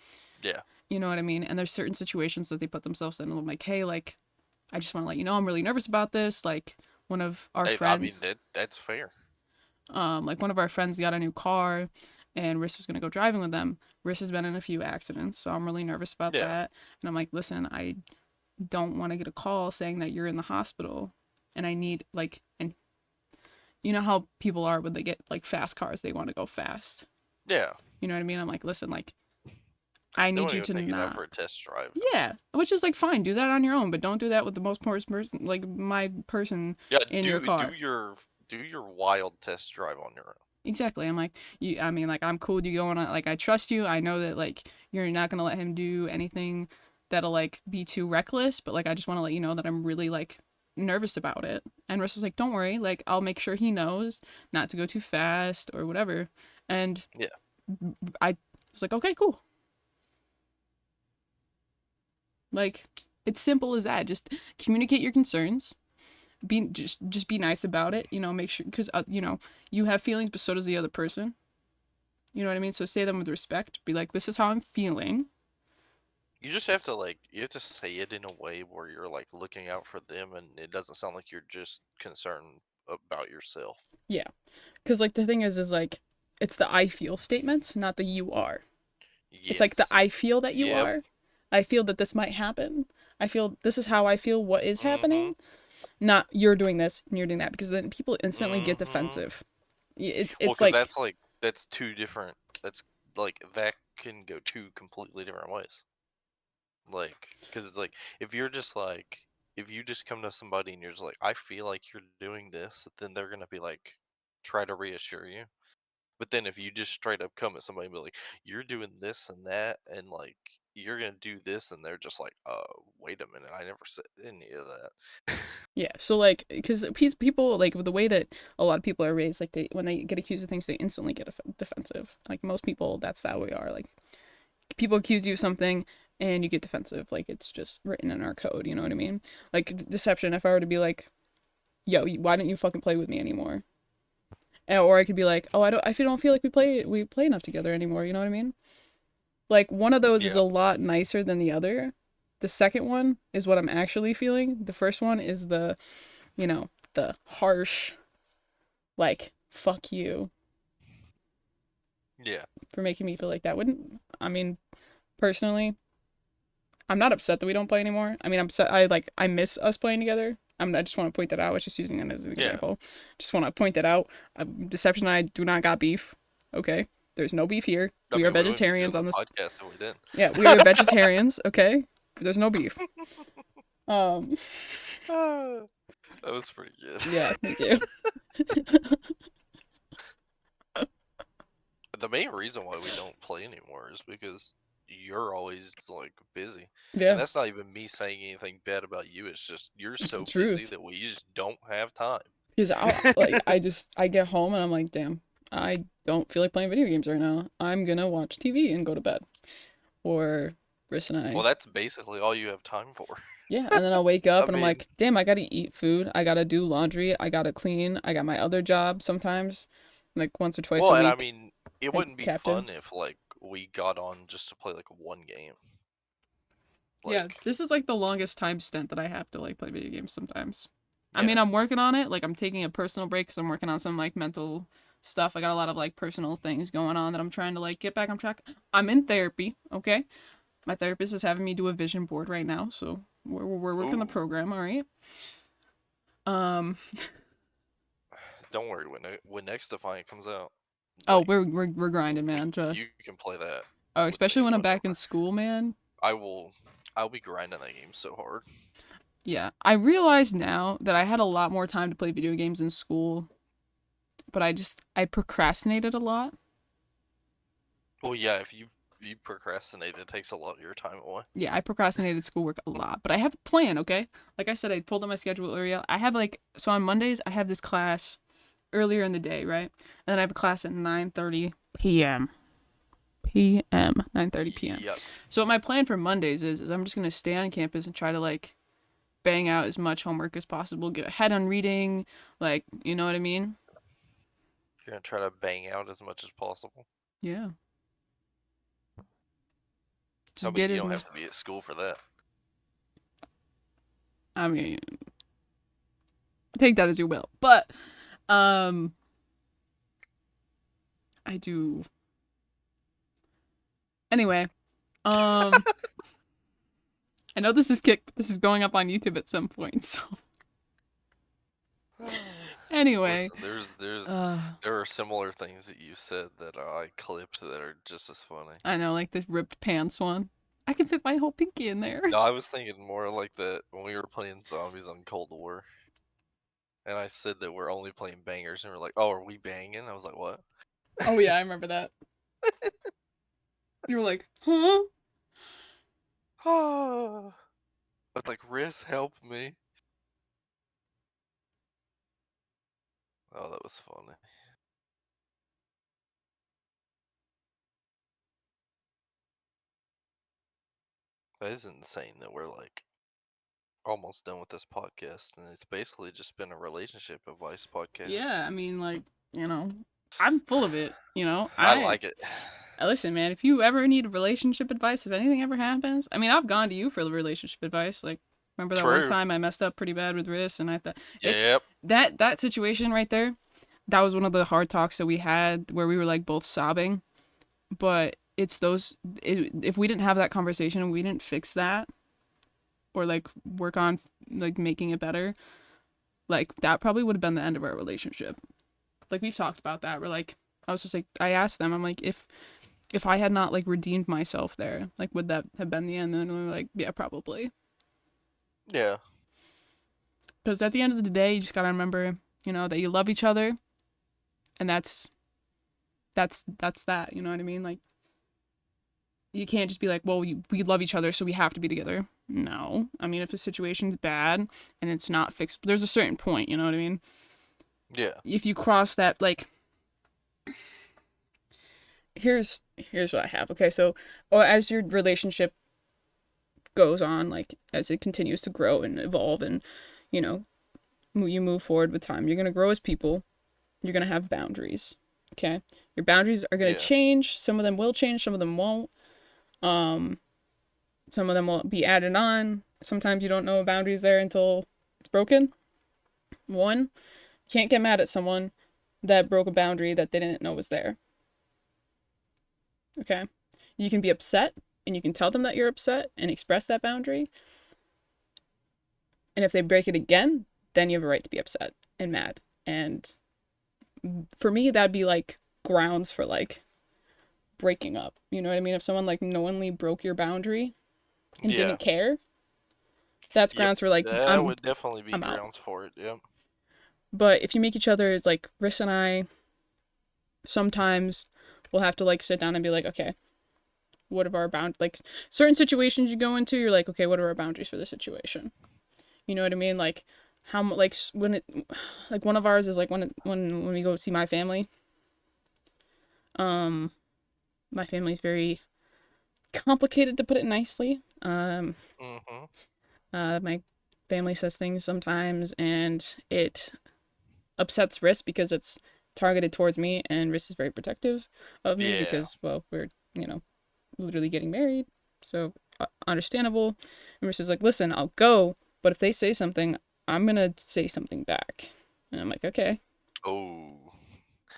Yeah. You know what I mean? And there's certain situations that they put themselves in, and I'm like, hey, like I just want to let you know I'm really nervous about this. Like one of our I friends, mean that's fair. like one of our friends got a new car, and Riss was gonna go driving with them. Riss has been in a few accidents, so I'm really nervous about Yeah. that. And I'm like, listen, I don't want to get a call saying that you're in the hospital, and I need like, and you know how people are when they get like fast cars, they want to go fast. Yeah. You know what I mean? I'm like, listen, like I They need want to you go to take it out not. for a test drive. Yeah, which is like fine, do that on your own, but don't do that with the most poorest person, like my person Yeah, in your do car. your wild test drive on your own. Exactly. I'm like, you. I mean, like, I'm cool with you going on. Like, I trust you. I know that like you're not gonna let him do anything that'll like be too reckless. But like, I just want to let you know that I'm really like nervous about it. And Russ was like, don't worry. Like, I'll make sure he knows not to go too fast or whatever. And Yeah. I was like, okay, cool. Like, it's simple as that. Just communicate your concerns. Be just be nice about it. You know, make sure because you know you have feelings, but so does the other person. You know what I mean? So say them with respect. Be like, this is how I'm feeling. You just have to like you have to say it in a way where you're like looking out for them and it doesn't sound like you're just concerned about yourself. Yeah. Because, like, the thing is like, it's the I feel statements, not the you are. It's like the Yes. I feel that you Yep. are. I feel that this might happen. I feel this is how I feel what is Mm-hmm. happening. Not you're doing this and you're doing that. Because then people instantly get Mm-hmm. defensive. Well, It's because like, that's like that's two different. That's like that can go two completely different ways. Like, because it's like if you're just like if you just come to somebody and you're just like I feel like you're doing this, then they're gonna be like try to reassure you. But then if you just straight up come at somebody and be like, "You're doing this and that, and like you're gonna do this," and they're just like, wait a minute, I never said any of that." yeah. So, like, because people, like, with the way that a lot of people are raised, like, they, when they get accused of things, they instantly get defensive. Like, most people, that's how we are. Like, people accuse you of something and you get defensive. Like it's just written in our code. You know what I mean? Like deception. If I were to be like, "Yo, why don't you fucking play with me anymore?" Or I could be like, "Oh, don't feel like we play enough together anymore." You know what I mean? Like one of those is Yeah, a lot nicer than the other. The second one is what I'm actually feeling. The first one is the harsh, like, fuck you yeah, for making me feel like that. Wouldn't I mean, personally, I'm not upset that we don't play anymore. I mean, I'm upset. I miss us playing together. I just want to point that out. I was just using it as an yeah. example. Just want to point that out. Deception and I do not got beef. Okay, there's no beef here. I We are mean, we wouldn't be vegetarians doing the on this. podcast if we didn't. Yeah, we are vegetarians. Okay, there's no beef. Um, Ah, that was pretty good. yeah, thank you. The main reason why we don't play anymore is because you're always like busy, and Yeah, that's not even me saying anything bad about you. It's just you're it's the so busy truth. that we just don't have time. Because I get home and I'm like, damn, I don't feel like playing video games right now. I'm gonna watch TV and go to bed. Or Briss and Well, I. that's basically all you have time for. Yeah, and then I'll wake up I and I'm mean, like, damn, I gotta eat food. I gotta do laundry. I gotta clean. I got my other job sometimes, like once or twice a well, and I week. mean, it I wouldn't be captain. fun if like we got on just to play like one game. Yeah, Like, this is like the longest time spent that I have to like play video games sometimes. I yeah. mean, I'm working on it. Like, I'm taking a personal break because I'm working on some like mental stuff. I got a lot of like personal things going on that I'm trying to like get back on track. I'm in therapy, okay? My therapist is having me do a vision board right now, so we're working the Ooh, program. All right. Um. don't worry. When XDefiant comes out, Oh, like we're grinding, man. you Just can play that oh, with me especially when I'm back in whenever. school, man. I will. I'll be grinding that game so hard. Yeah, I realize now that I had a lot more time to play video games in school, but I procrastinated a lot. Well, yeah. If you procrastinate, it takes a lot of your time away. Yeah, I procrastinated schoolwork a lot, but I have a plan, okay? Like I said, I pulled on my schedule earlier. I have like so on Mondays I have this class earlier in the day, right? And then I have a class at 9:30 p.m. 9:30 p.m. Yep. So what my plan for Mondays is I'm just going to stay on campus and try to like bang out as much homework as possible, get ahead on reading, like, you know what I mean? You're gonna try to bang out as much as possible. Yeah. I Just mean, get you as don't much have to be at school for that. I mean, take that as you will. But um I do anyway. Um I know this is going up on YouTube at some point. So anyway, Listen, there's uh there are similar things that you said that I clipped that are just as funny. I know like the ripped pants one. I can fit my whole pinky in there. No, I was thinking more like that when we were playing zombies on Cold War, and I said that we're only playing bangers, and we're like, "Oh, are we banging?" I was like, "What?" Oh yeah, I remember that. You were like, "Huh?" I was like, "Riz, help me!" Oh, that was funny. That is insane that we're like almost done with this podcast, and it's basically just been a relationship advice podcast. Yeah, I mean like, you know, I'm full of it, you know. I like it. Listen, man, if you ever need relationship advice, if anything ever happens, I mean, I've gone to you for relationship advice. Like, remember that one True. time I messed up pretty bad with Riss, and I thought it Yep. that situation right there, that was one of the hard talks that we had where we were like both sobbing. But it's if we didn't have that conversation and we didn't fix that or like work on like making it better, like that probably would have been the end of our relationship. Like we've talked about that. We're like, I was just like, I asked them, I'm like, if I had not like redeemed myself there, like would that have been the end? And we were like, yeah, probably. Yeah. Because at the end of the day, you just gotta remember, you know, that you love each other, and that's that. You know what I mean? Like you can't just be like, well, we love each other, so we have to be together. No, I mean, if the situation's bad and it's not fixed, there's a certain point. You know what I mean? Yeah. If you cross that, like, here's what I have. Okay, so as your relationship goes on, like as it continues to grow and evolve, and you know, you move forward with time, you're gonna grow as people. You're gonna have boundaries. Okay, your boundaries are gonna Yeah. change. Some of them will change. Some of them won't. Um, some of them will be added on. Sometimes you don't know a boundary's there until it's broken. One, you can't get mad at someone that broke a boundary that they didn't know was there. Okay, you can be upset and you can tell them that you're upset and express that boundary. And if they break it again, then you have a right to be upset and mad. And for me, that'd be like grounds for like breaking up. You know what I mean? If someone like knowingly broke your boundary and Yeah. didn't care, that's Yep. grounds for like That would definitely be I'm out. grounds for it. Yep. But if you make each other like Riss and I, sometimes we'll have to like sit down and be like, okay, what are our boundaries? Like certain situations you go into, you're like, okay, what are our boundaries for this situation? You know what I mean? Like how like when it like one of ours is like when we go see my family. Um, my family's very complicated to put it nicely. Mhm. My family says things sometimes, and it upsets Riss because it's targeted towards me, and Riss is very protective of me Yeah. because, well, we're, you know, literally getting married. So, understandable. And Riss is like, listen, I'll go, but if they say something, I'm going to say something back. And I'm like, okay. Oh.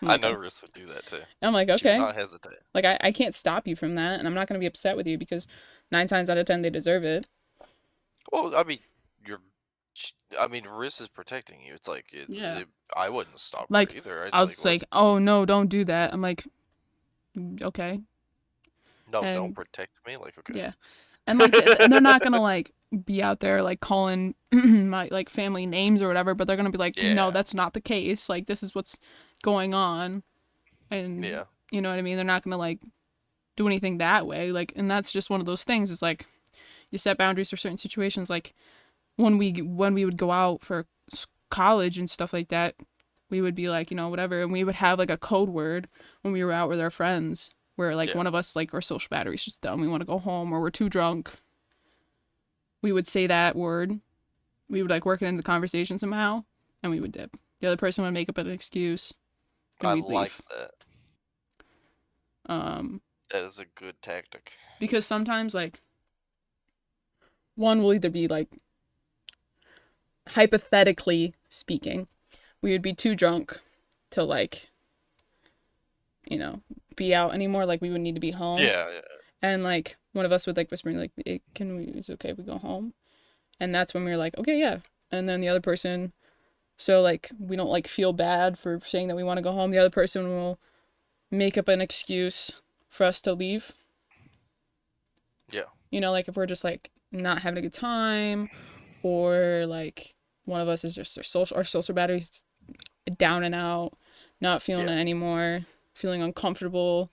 I'm I like, know Riss would do that too. I'm like, She would okay. not hesitate. Like, I can't stop you from that, and I'm not gonna be upset with you because 9 times out of 10 they deserve it. Well, I mean, you're. I mean, Riss is protecting you. It's like Yeah. I wouldn't stop her Like, either. I'd I like was let. like, oh no, don't do that. I'm like, okay. No, don't And protect me. Like, yeah. And like, okay. and they're not gonna like be out there like calling my like family names or whatever, but they're gonna be like, no, Yeah. that's not the case. Like, this is what's going on, and Yeah. you know what I mean. They're not gonna like do anything that way. Like, and that's just one of those things. It's like you set boundaries for certain situations. Like when we would go out for college and stuff like that, we would be like, whatever, and we would have like a code word when we were out with our friends, where like Yeah. one of us like our social battery's just done, we want to go home, or we're too drunk. We would say that word. We would like work it into the conversation somehow, and we would dip. The other person would make up an excuse, and I we'd like leave. that. Um, That is a good tactic. because sometimes like one will either be like hypothetically speaking, we would be too drunk to like, you know, be out anymore. Like we would need to be home. Yeah. Yeah. And like one of us would like whisper like, is it okay if we go home? And that's when we were like, okay, yeah. And then the other person, so like we don't like feel bad for saying that we want to go home. The other person will make up an excuse for us to leave. Yeah. Like if we're just like not having a good time, or like one of us is just our social batteries down and out, not feeling Yeah. it anymore, feeling uncomfortable.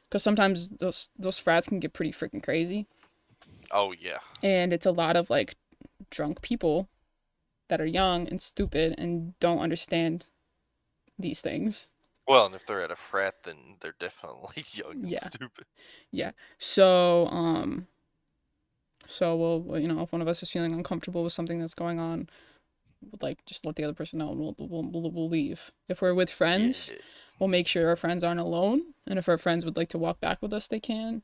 Because sometimes those frats can get pretty freaking crazy, Oh yeah. and it's a lot of like drunk people that are young and stupid and don't understand these things. Well, and if they're at a frat, then they're definitely young and Yeah, stupid. yeah. So if one of us is feeling uncomfortable with something that's going on, like just let the other person know, and we'll leave. If we're with friends, Yeah. we'll make sure our friends aren't alone, and if our friends would like to walk back with us, they can.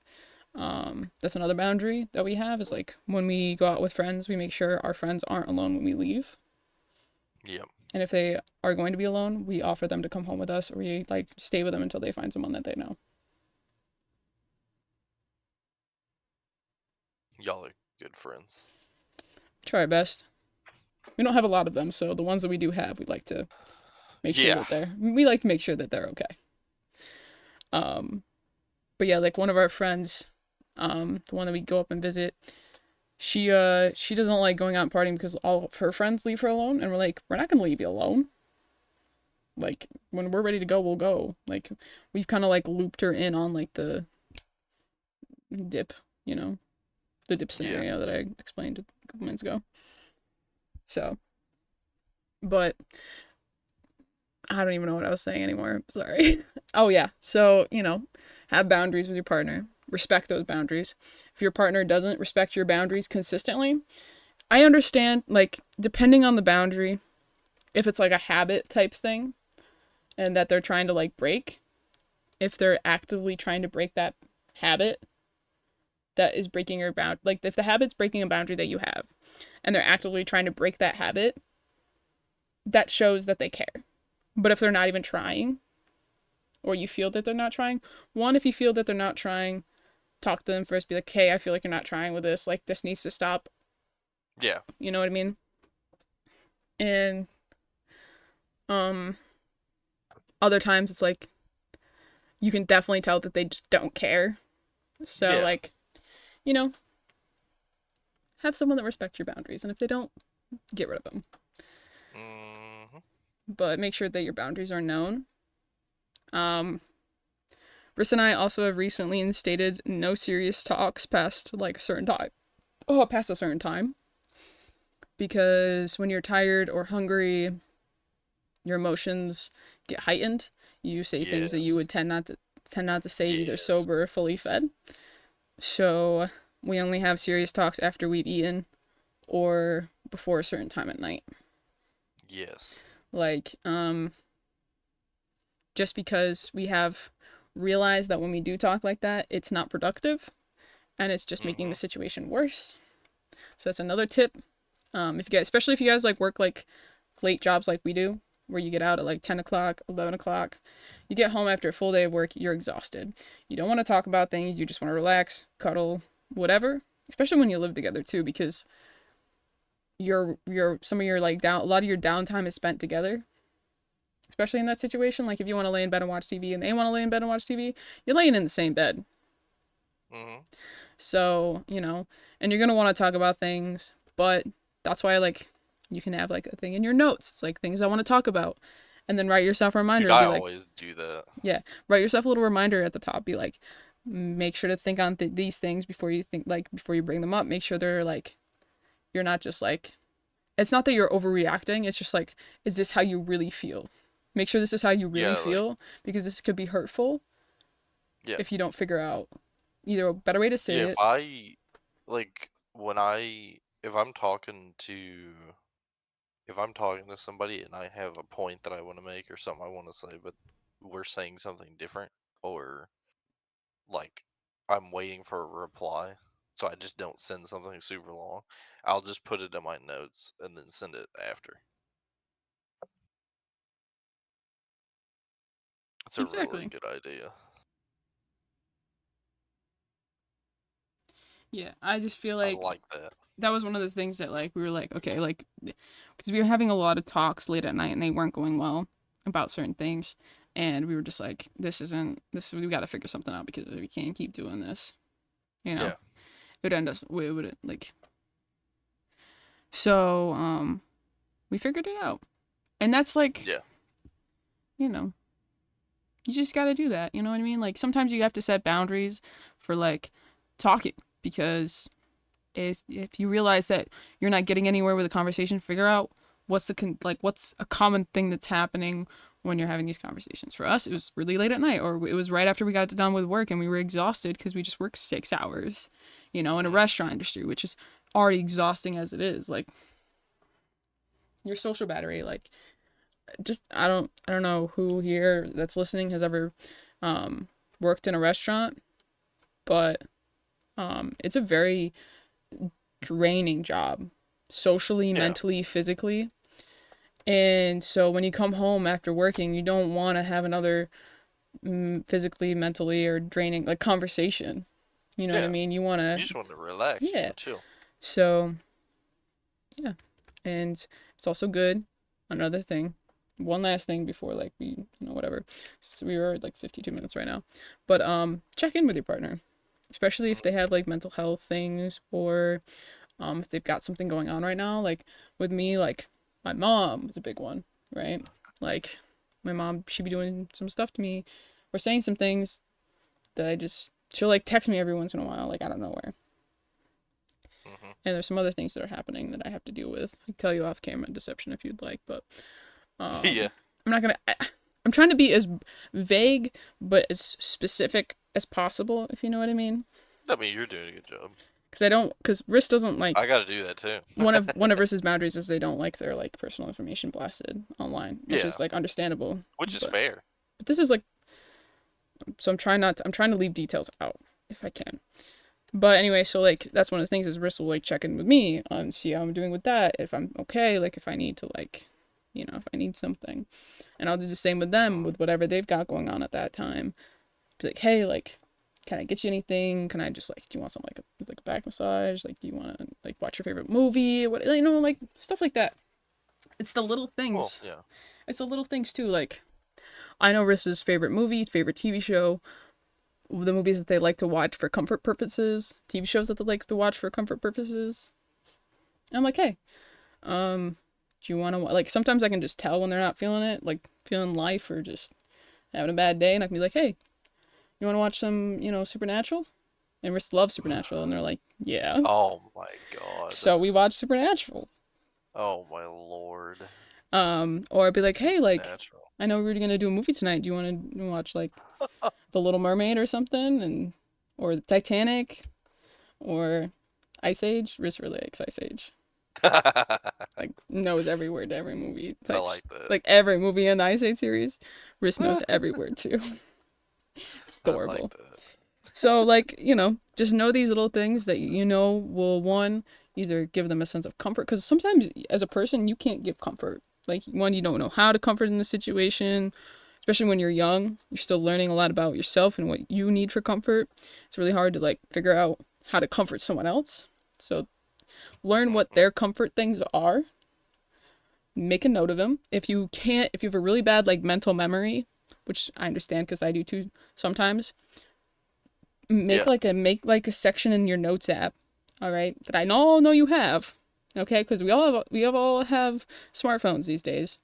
That's another boundary that we have, is like when we go out with friends, we make sure our friends aren't alone when we leave. Yeah. And if they are going to be alone, we offer them to come home with us, or we like stay with them until they find someone that they know. Y'all are good friends. Try our best. We don't have a lot of them, so the ones that we do have, Yeah. we like to make sure that they're okay. Um, but yeah, like one of our friends, the one that we go up and visit, she doesn't like going out and partying because all of her friends leave her alone, and we're like, we're not gonna leave you alone. Like when we're ready to go, we'll go. Like we've kind of like looped her in on like the dip, you know, the dip Yeah. scenario that I explained a couple minutes ago. So, but I don't even know what I was saying anymore. Sorry. Oh yeah. So, have boundaries with your partner. Respect those boundaries. If your partner doesn't respect your boundaries consistently, I understand, like, depending on the boundary, if it's like a habit type thing and that they're trying to like break, if they're actively trying to break that habit that is breaking your bound, like if the habit's breaking a boundary that you have and they're actively trying to break that habit, that shows that they care. But if they're not even trying, or you feel that they're not trying, one, if you feel that they're not trying, talk to them first. Be like, hey, I feel like you're not trying with this. Like, this needs to stop. Yeah. You know what I mean? And um, other times it's like you can definitely tell that they just don't care. So Yeah. like, you know, have someone that respects your boundaries, and if they don't, get rid of them. Hmm. But make sure that your boundaries are known. Um, Briss and I also have recently instated no serious talks past like a certain time. Oh, past a certain time. Because when you're tired or hungry, your emotions get heightened. You say things that you would Yes. tend not to say either sober Yes. or fully fed. So we only have serious talks after we've eaten or before a certain time at night. Yes. Like, just because we have realized that when we do talk like that, it's not productive and it's just making the Hmm. situation worse. So that's another tip. If you guys, especially if you guys like work like late jobs like we do, where you get out at like 10 o'clock, 11 o'clock. You get home after a full day of work, you're exhausted. You don't want to talk about things, you just want to relax, cuddle, whatever. Especially when you live together too, because your some of your like down a lot of your downtime is spent together. Especially in that situation, like if you want to lay in bed and watch TV and they want to lay in bed and watch TV, you're laying in the same bed. Mhm. So, and you're going to want to talk about things, but that's why like you can have like a thing in your notes. It's like things I want to talk about. And then write yourself a reminder. Dude, It'll I be like, always do that. yeah, write yourself a little reminder at the top. Be like, make sure to think on these things before you think, like, before you bring them up. Make sure they're like, you're not just like, it's not that you're overreacting. It's just like, is this how you really feel? Make sure this is how you really Yeah, like feel because this could be hurtful yeah. if you don't figure out either a better way to say Yeah, if it. I like when I if I'm talking to somebody and I have a point that I want to make or something I want to say, but we're saying something different, or like I'm waiting for a reply, so I just don't send something super long. I'll just put it in my notes and then send it after. It's a really Exactly. good idea. Yeah, I just feel I like like that. that was one of the things that like we were like, okay, like because we were having a lot of talks late at night and they weren't going well about certain things, and we were just like, this isn't this. We got to figure something out because we can't keep doing this. You know, Yeah, it would end us. We would like so. We figured it out, and that's like, yeah, you know, you just got to do that. You know what I mean? Like sometimes you have to set boundaries for like talking because if you realize that you're not getting anywhere with a conversation, figure out what's a common thing that's happening when you're having these conversations. For us, it was really late at night, or it was right after we got done with work and we were exhausted because we just worked 6 hours, in a mm, restaurant industry, which is already exhausting as it is. Like your social battery, like just I don't know who here that's listening has ever um, worked in a restaurant, but it's a very draining job socially, yeah, mentally, physically. And so when you come home after working, you don't want to have another physically, mentally, or draining like conversation. You know what I yeah. mean? You want You to, just want to relax. You yeah. want to chill. So, yeah. And it's also good. Another thing. One last thing before like whatever. So we are at like 52 minutes right now. But check in with your partner, especially if they Mm, have like mental health things or if they've got something going on right now. Like with me, like my mom is a big one, right? Like my mom, she'd be doing some stuff to me or saying some things that she'll like text me every once in a while, like out of nowhere. mhm. And there's some other things that are happening that I have to deal with. I can tell you off camera deception if you'd like, but Yeah. I'm not gonna. I'm trying to be as vague but as specific as possible, if you know what I mean. I mean, you're doing a good job. Because Riss doesn't I like got to do that too. one of Riss's boundaries is they don't like their like personal information blasted online, which Yeah, is like understandable. which is But fair. this is like so I'm trying to leave details out if I can. But anyway, so like that's one of the things is Riss will like check in with me and see how I'm doing with that, if I'm okay, like if I need to like if I need something. And I'll do the same with them Mhm. with whatever they've got going on at that time. Be like, hey, like can I get you anything? Can I just like, do you want something like a back massage? Like, do you want to like watch your favorite movie? What, like stuff like that. It's the little Well, things. yeah. It's the little things too. Like, I know Rissa's favorite movie, favorite TV show, the movies that they like to watch for comfort purposes, TV shows that they like to watch for comfort purposes. I'm like, hey, do you want to like? Sometimes I can just tell when they're not feeling it, like feeling life or just having a bad day, and I can be like, hey, you want to watch some, Supernatural? And Riss loves Supernatural, and they're like, yeah. Oh my god. So we watch Supernatural. Oh my lord. Or I'd be like, hey, like, Supernatural. I know we were gonna do a movie tonight. Do you want to watch like The Little Mermaid or something, or the Titanic, or Ice Age? Riss really likes Ice Age. I Like knows every word to every movie. It's like that. like every movie in the Ice Age series. Riss knows every word too. It's I like adorable. that. So like, just know these little things that will one either give them a sense of comfort because sometimes as a person you can't give comfort Like, one, you don't know how to comfort in the situation, especially when you're young. You're still learning a lot about yourself and what you need for comfort. It's really hard to like figure out how to comfort someone else. So learn what Mm-hmm. their comfort things are. Make a note of them. If you can't, if you have a really bad like mental memory, which I understand because I do too sometimes, Yeah. make like a section in your notes app. All right, that I all know you have. Okay, because we all have smartphones these days.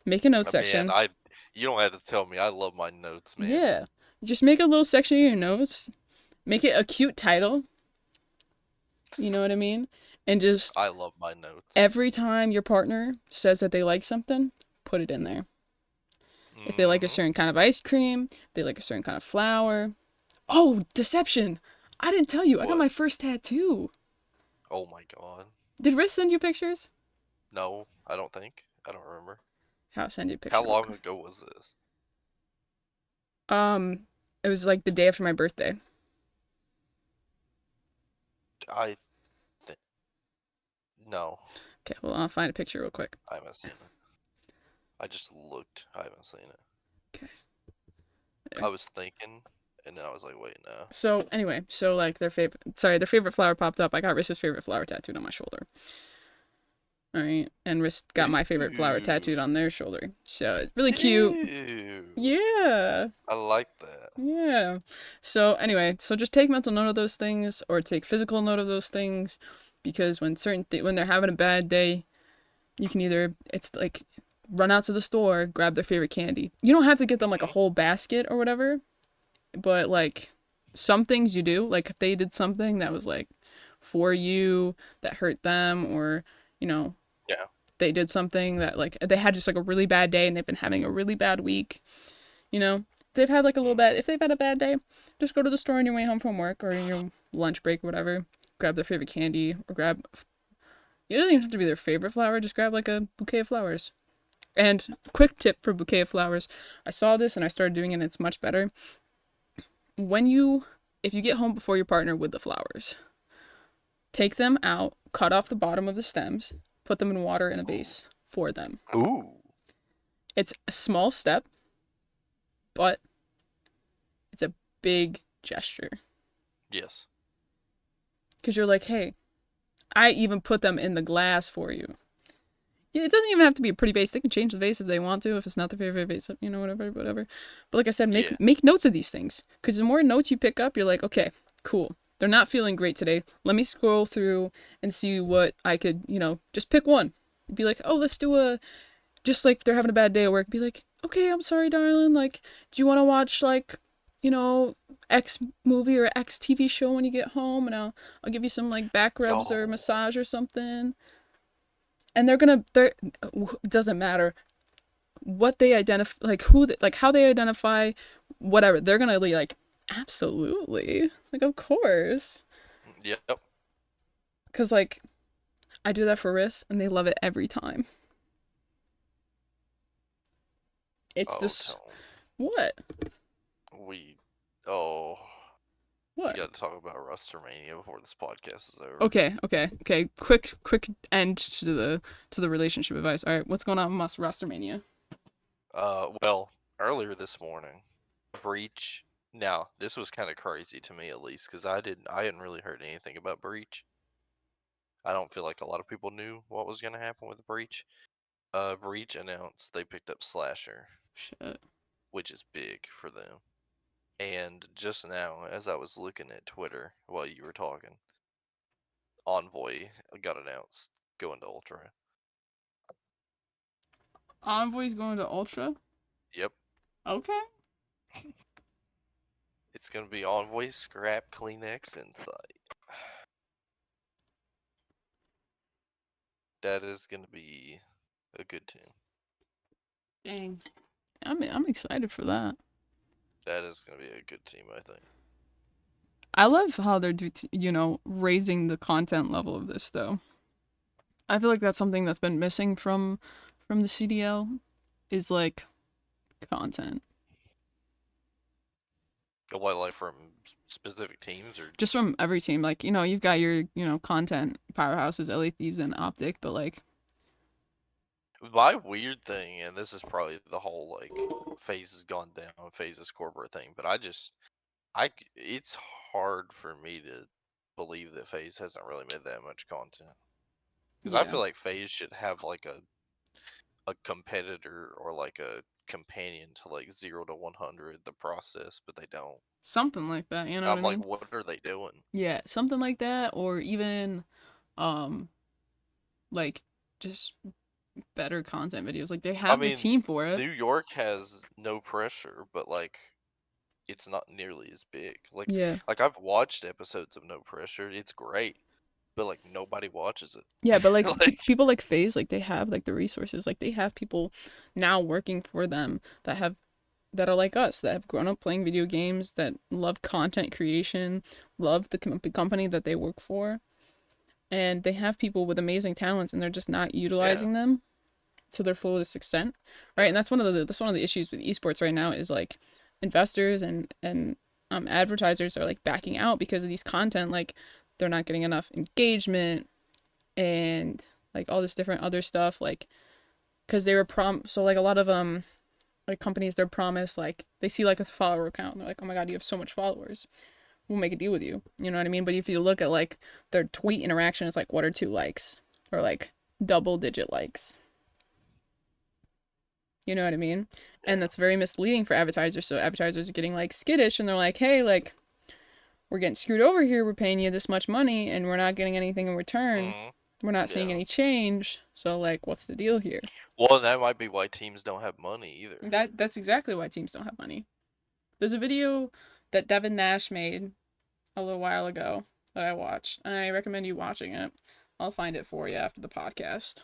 Make a note Man, section. you don't have to tell me. I love my notes, man. Yeah, just make a little section in your notes. Make it a cute title. You know what I mean? And just I love my notes. every time your partner says that they like something, put it in there. If they like a Mm-hmm. certain kind of ice cream, they like a certain kind of flower. Oh, deception! I didn't tell you. I got What? my first tattoo. Oh my god. Did Riz send you pictures? No, I don't think. I don't remember. I'll send you a How picture real long quick. ago was this? Um, it was like the day after my birthday. I think no, Okay, well, I'll find a picture real quick. I haven't seen it. I just looked. I haven't seen it. Okay, I there. was thinking, and then I was like, wait, no. So anyway, so like their favorite flower popped up. I got Riss's favorite flower tattooed on my shoulder. All right, and Riss got my favorite flower tattooed Ew. on their shoulder. So it's really cute. Ew. Yeah. I like that. Yeah. So anyway, so just take mental note of those things or take physical note of those things because when they're having a bad day, you can either it's like run out to the store, grab their favorite candy. You don't have to get them like a Hmm. whole basket or whatever, but like some things you do, like if they did something that was like for you that hurt them or, you know, Yeah. they did something that like they had just like a really bad day and they've been having a really bad week, you know, they've had like a little Hmm. bad. If they've had a bad day, just go to the store on your way home from work or in your lunch break or whatever. Grab their favorite candy or grab. It doesn't even have to be their favorite flower. Just grab like a bouquet of flowers. And quick tip for bouquet of flowers, I saw this and I started doing it. And it's much better when if you get home before your partner with the flowers, take them out, cut off the bottom of the stems, put them in water in a Ooh. vase for them. Ooh. It's a small step, but it's a big gesture Yes. because you're like, hey, I even put them in the glass for you. Yeah, it doesn't even have to be a pretty vase. They can change the vase if they want to, if it's not their favorite vase, you know, whatever, whatever. But like I said, Yeah. make notes of these things because the more notes you pick up, you're like, okay, cool. They're not feeling great today. Let me scroll through and see what I could, just pick one. Be like, oh, let's do a just like they're having a bad day at work. Be like, okay, I'm sorry, darling. Like, do you want to watch like, you know, X movie or X TV show when you get home, and I'll give you some like back rubs or Yo. massage or something. And they're it doesn't matter what they identify, like like how they identify, whatever. They're gonna be like, absolutely, like of course, Yep. because like I do that for Riss, and they love it every time. It's Oh, just tell 'em. what We. Oh. We what. got to talk about Rustermania before this podcast is over. Okay. Quick end to the relationship advice. All right, what's going on with Rostermania? Well, earlier this morning, Breach. Now, this was kind of crazy to me at least, because I hadn't really heard anything about Breach. I don't feel like a lot of people knew what was gonna happen with Breach. Breach announced they picked up Slasher, Shit. which is big for them. And just now, as I was looking at Twitter while you were talking, Envoy got announced going to Ultra. Envoy's going to Ultra. Yep, Okay. it's gonna be Envoy, Scrap, Kleenex, and that is gonna be a good team. Dang. I'm excited for that. That is gonna be a good team, I think. I love how they're raising the content level of this though. I feel like that's something that's been missing from the CDL is like content. What, like from specific teams or Just from every team. Like, you've got your, content powerhouses, LA Thieves and Optic, but like My weird thing, and this is probably the whole like phase has gone down, phases corporate thing, but it's hard for me to believe that Phase hasn't really made that much content because I Yeah, feel like Phase should have like a competitor or like a companion to like 0 to 100 the process, but they don't. something like that. You know what I I'm like, mean? what are they doing? Yeah, something like that, or even um like just better content videos. Like they I have the mean, team for it. New York has no pressure, but like it's not nearly as big. Yeah. Like I've watched episodes of No Pressure. It's great, but like nobody watches Yeah, but it. like Like people like FaZe, like they have like the resources, like they have people now working for them that are like us, that have grown up playing video games, that love content creation, love the company that they work for, and they have people with amazing talents, and they're just not yeah, utilizing them to their fullest extent, right? And yeah. that's one of the issues with esports right now is like investors and advertisers are like backing out because of these content, like they're not getting enough engagement and like all this different other stuff, like because they were so like a lot of like companies, they're promised, like they see like a follower count and they're like, oh my god, you have so much followers, we'll make a deal with you, you know what I mean? But if you look at like their tweet interaction, it's like 1 or 2 likes or like double digit likes, you know what I mean? And Yeah. that's very misleading for advertisers, so advertisers are getting like skittish and they're like, hey, like we're getting screwed over here, we're paying you this much money and we're not getting anything in return, Mm, we're not seeing yeah. any change, so like what's the deal here? Well, that might be why teams don't have money either. That's exactly why teams don't have money. There's a video that Devin Nash made a little while ago that I watched, and I recommend you watching it. I'll find it for you after the podcast.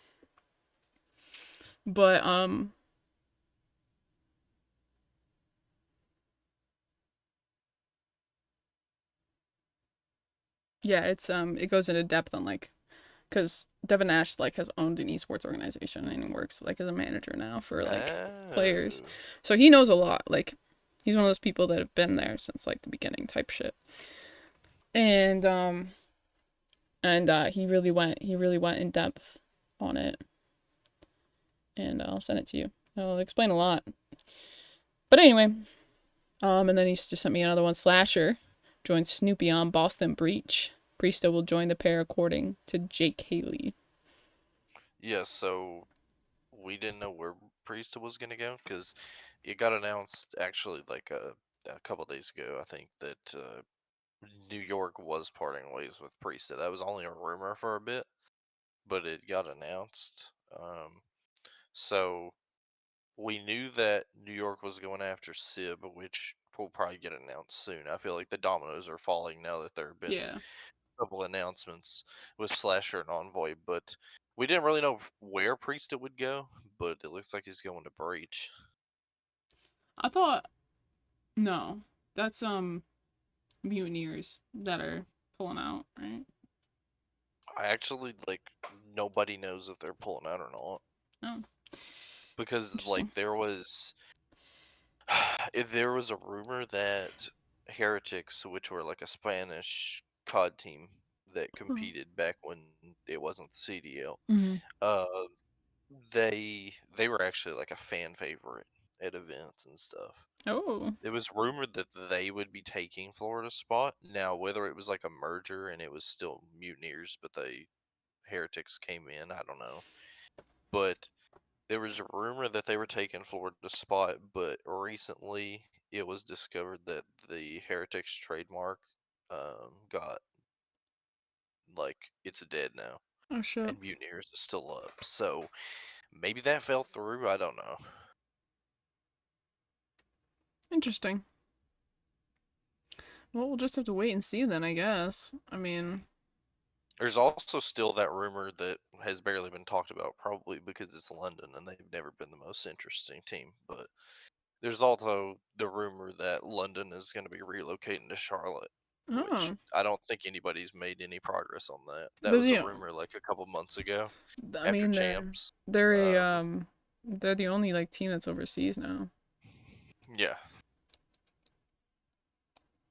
But yeah, it goes into depth on like because Devin Nash like has owned an esports organization and he works like as a manager now for like players, Oh. so he knows a lot. Like he's one of those people that have been there since like the beginning type shit. And he really went in depth on it, and I'll send it to you. I'll explain a lot. But anyway, and then he just sent me another one. Slasher joins Snoopy on Boston Breach. Priesta will join the pair according to Jake Haley. Yeah, so we didn't know where Priest was gonna go because it got announced actually like a couple days ago. I think that New York was parting ways with Priest. That was only a rumor for a bit, but it got announced. So we knew that New York was going after Sib, which will probably get announced soon. I feel like the dominoes are falling now that there have been Yeah, a couple announcements with Slasher and Envoy, but we didn't really know where Priest would go, but it looks like he's going to Breach. I thought no, that's mutineers that are pulling out, right? I actually like nobody knows if they're pulling out or not Oh, because interesting. there was a rumor that Heretics, which were like a Spanish COD team that competed back when it wasn't the CDL, Mm-hmm. uh, they were actually like a fan favorite at events and stuff. Oh, It was rumored that they would be taking Florida's spot. Now, whether it was like a merger and it was still Mutineers, but the Heretics came in, I don't know. But there was a rumor that they were taking Florida's spot, but recently it was discovered that the Heretics trademark got like it's dead now, oh shit. and Mutineers is still up. So maybe that fell through. I don't know. Interesting. Well, we'll just have to wait and see then, I guess. I mean, There's also still that rumor that has barely been talked about, probably because it's London and they've never been the most interesting team. But there's also the rumor that London is going to be relocating to Charlotte, which oh, I don't think anybody's made any progress on that. That but was a you know, rumor like a couple months ago I after mean, they're champs. they're a Um, um, they're the only like team that's overseas now. yeah,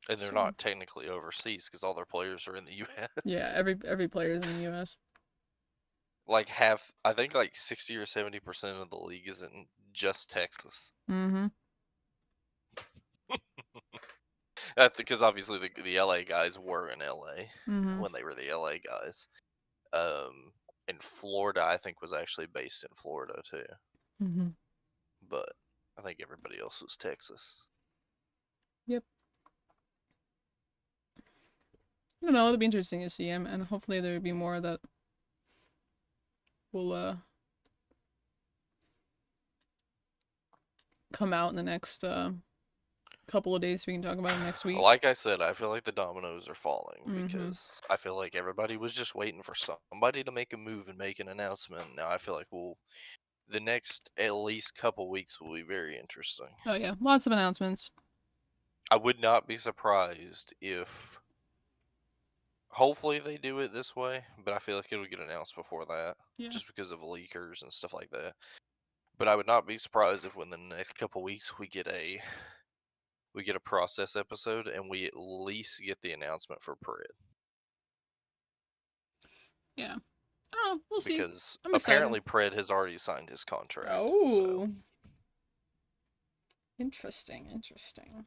and they're So not technically overseas because all their players are in the U.S. yeah, every player is in the U.S. like half, I think like 60 or 70% of the league is in just Texas. Mm-hmm. That's because obviously the LA guys were in LA Mm-hmm. when they were the LA guys. Um, and Florida, I think, was actually based in Florida too. Mm-hmm. But I think everybody else was Texas. Yep. I don't know. It'll be interesting to see him, and hopefully there'll be more that will come out in the next couple of days. We can talk about it next week. Like I said, I feel like the dominoes are falling Mm-hmm. because I feel like everybody was just waiting for somebody to make a move and make an announcement. Now I feel like the next at least couple weeks will be very interesting. Oh yeah, lots of announcements. I would not be surprised if hopefully they do it this way, but I feel like it'll get announced before that Yeah. just because of leakers and stuff like that. But I would not be surprised if within the next couple weeks we get a process episode and we at least get the announcement for Pred. Yeah. I don't know. We'll see. Because I'm excited. apparently Pred has already signed his contract. So Oh, interesting. Interesting.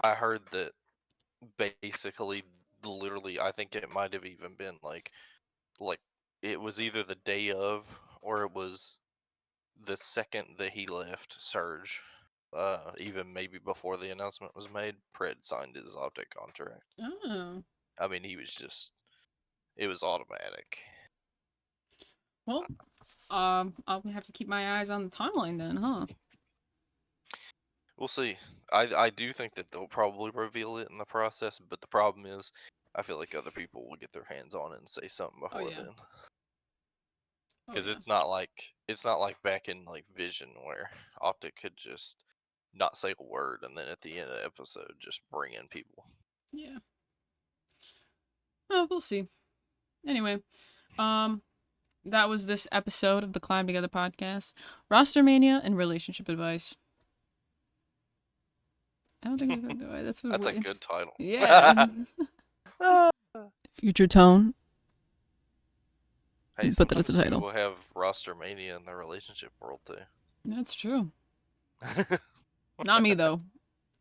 I heard that basically, literally, I think it might have even been like it was either the day of or it was the second that he left Surge. Even maybe before the announcement was made, Pred signed his optic contract. Oh. I mean, it was automatic. Well, I'll have to keep my eyes on the timeline then, huh? We'll see. I do think that they'll probably reveal it in the process, but the problem is, I feel like other people will get their hands on it and say something Oh before yeah. then. Oh Because yeah. it's not like back in like Vision where Optic could just not say a word and then at the end of the episode just bring in people. Yeah. Oh, we'll see. Anyway, um, that was this episode of the Climb Together podcast. Roster mania and relationship advice. I don't think we're gonna go. That's what That's a we're. good title. Yeah. Future tone. Hey, Put that as a sometimes title. people have roster mania in their relationship world too. That's true. Not me though.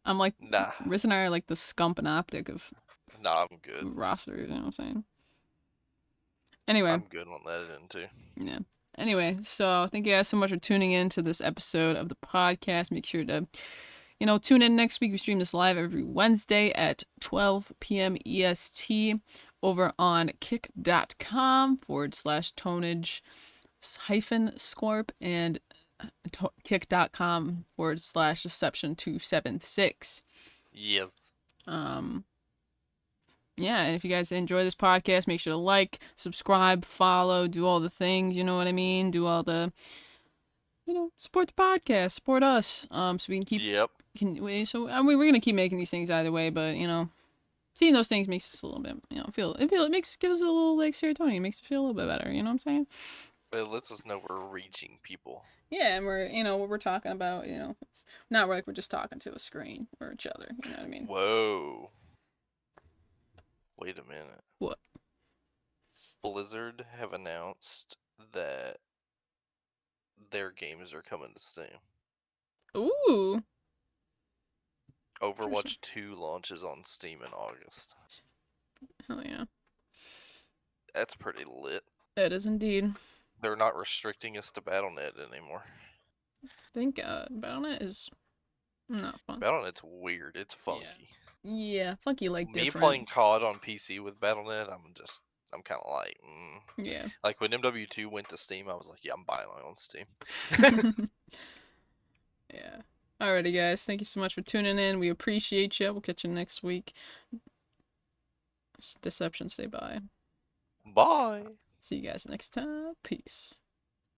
I'm like Nah, Riss and I are like the scump and optic of nah, I'm good. rosters. You know what I'm saying? Anyway, I'm good on that end too. yeah. Anyway, so thank you guys so much for tuning in to this episode of the podcast. Make sure to, tune in next week. We stream this live every Wednesday at 12 p.m. EST over on kick.com/tonage hyphen scorp and kick.com/deception276. Yes. Um, yeah, and if you guys enjoy this podcast, make sure to like, subscribe, follow, do all the things, you know what I mean? Do all the, support the podcast, support us. So we can keep, Yep. so I mean, we're gonna keep making these things either way, but seeing those things makes us a little bit, it makes give us a little like serotonin, it makes us feel a little bit better. You know what I'm saying? It lets us know we're reaching people. Yeah, and we're, what we're talking about, it's not like we're just talking to a screen or each other. You know what I mean? Whoa. Wait a minute. What? Blizzard have announced that their games are coming to Steam. Ooh. For sure. Overwatch 2 launches on Steam in August. Hell yeah. That's pretty lit. It is indeed. They're not restricting us to Battle.net anymore. Thank God. Battle.net is not fun. Battle.net's weird. It's Yeah. funky. Yeah, funky like Me different. playing COD on PC with Battle.net, I'm kind of like, Yeah. Like when MW2 went to Steam, I was like, yeah, I'm buying it on Steam. Yeah. Alrighty, guys. Thank you so much for tuning in. We appreciate you. We'll catch you next week. Deception, say bye. Bye. See you guys next time. Peace.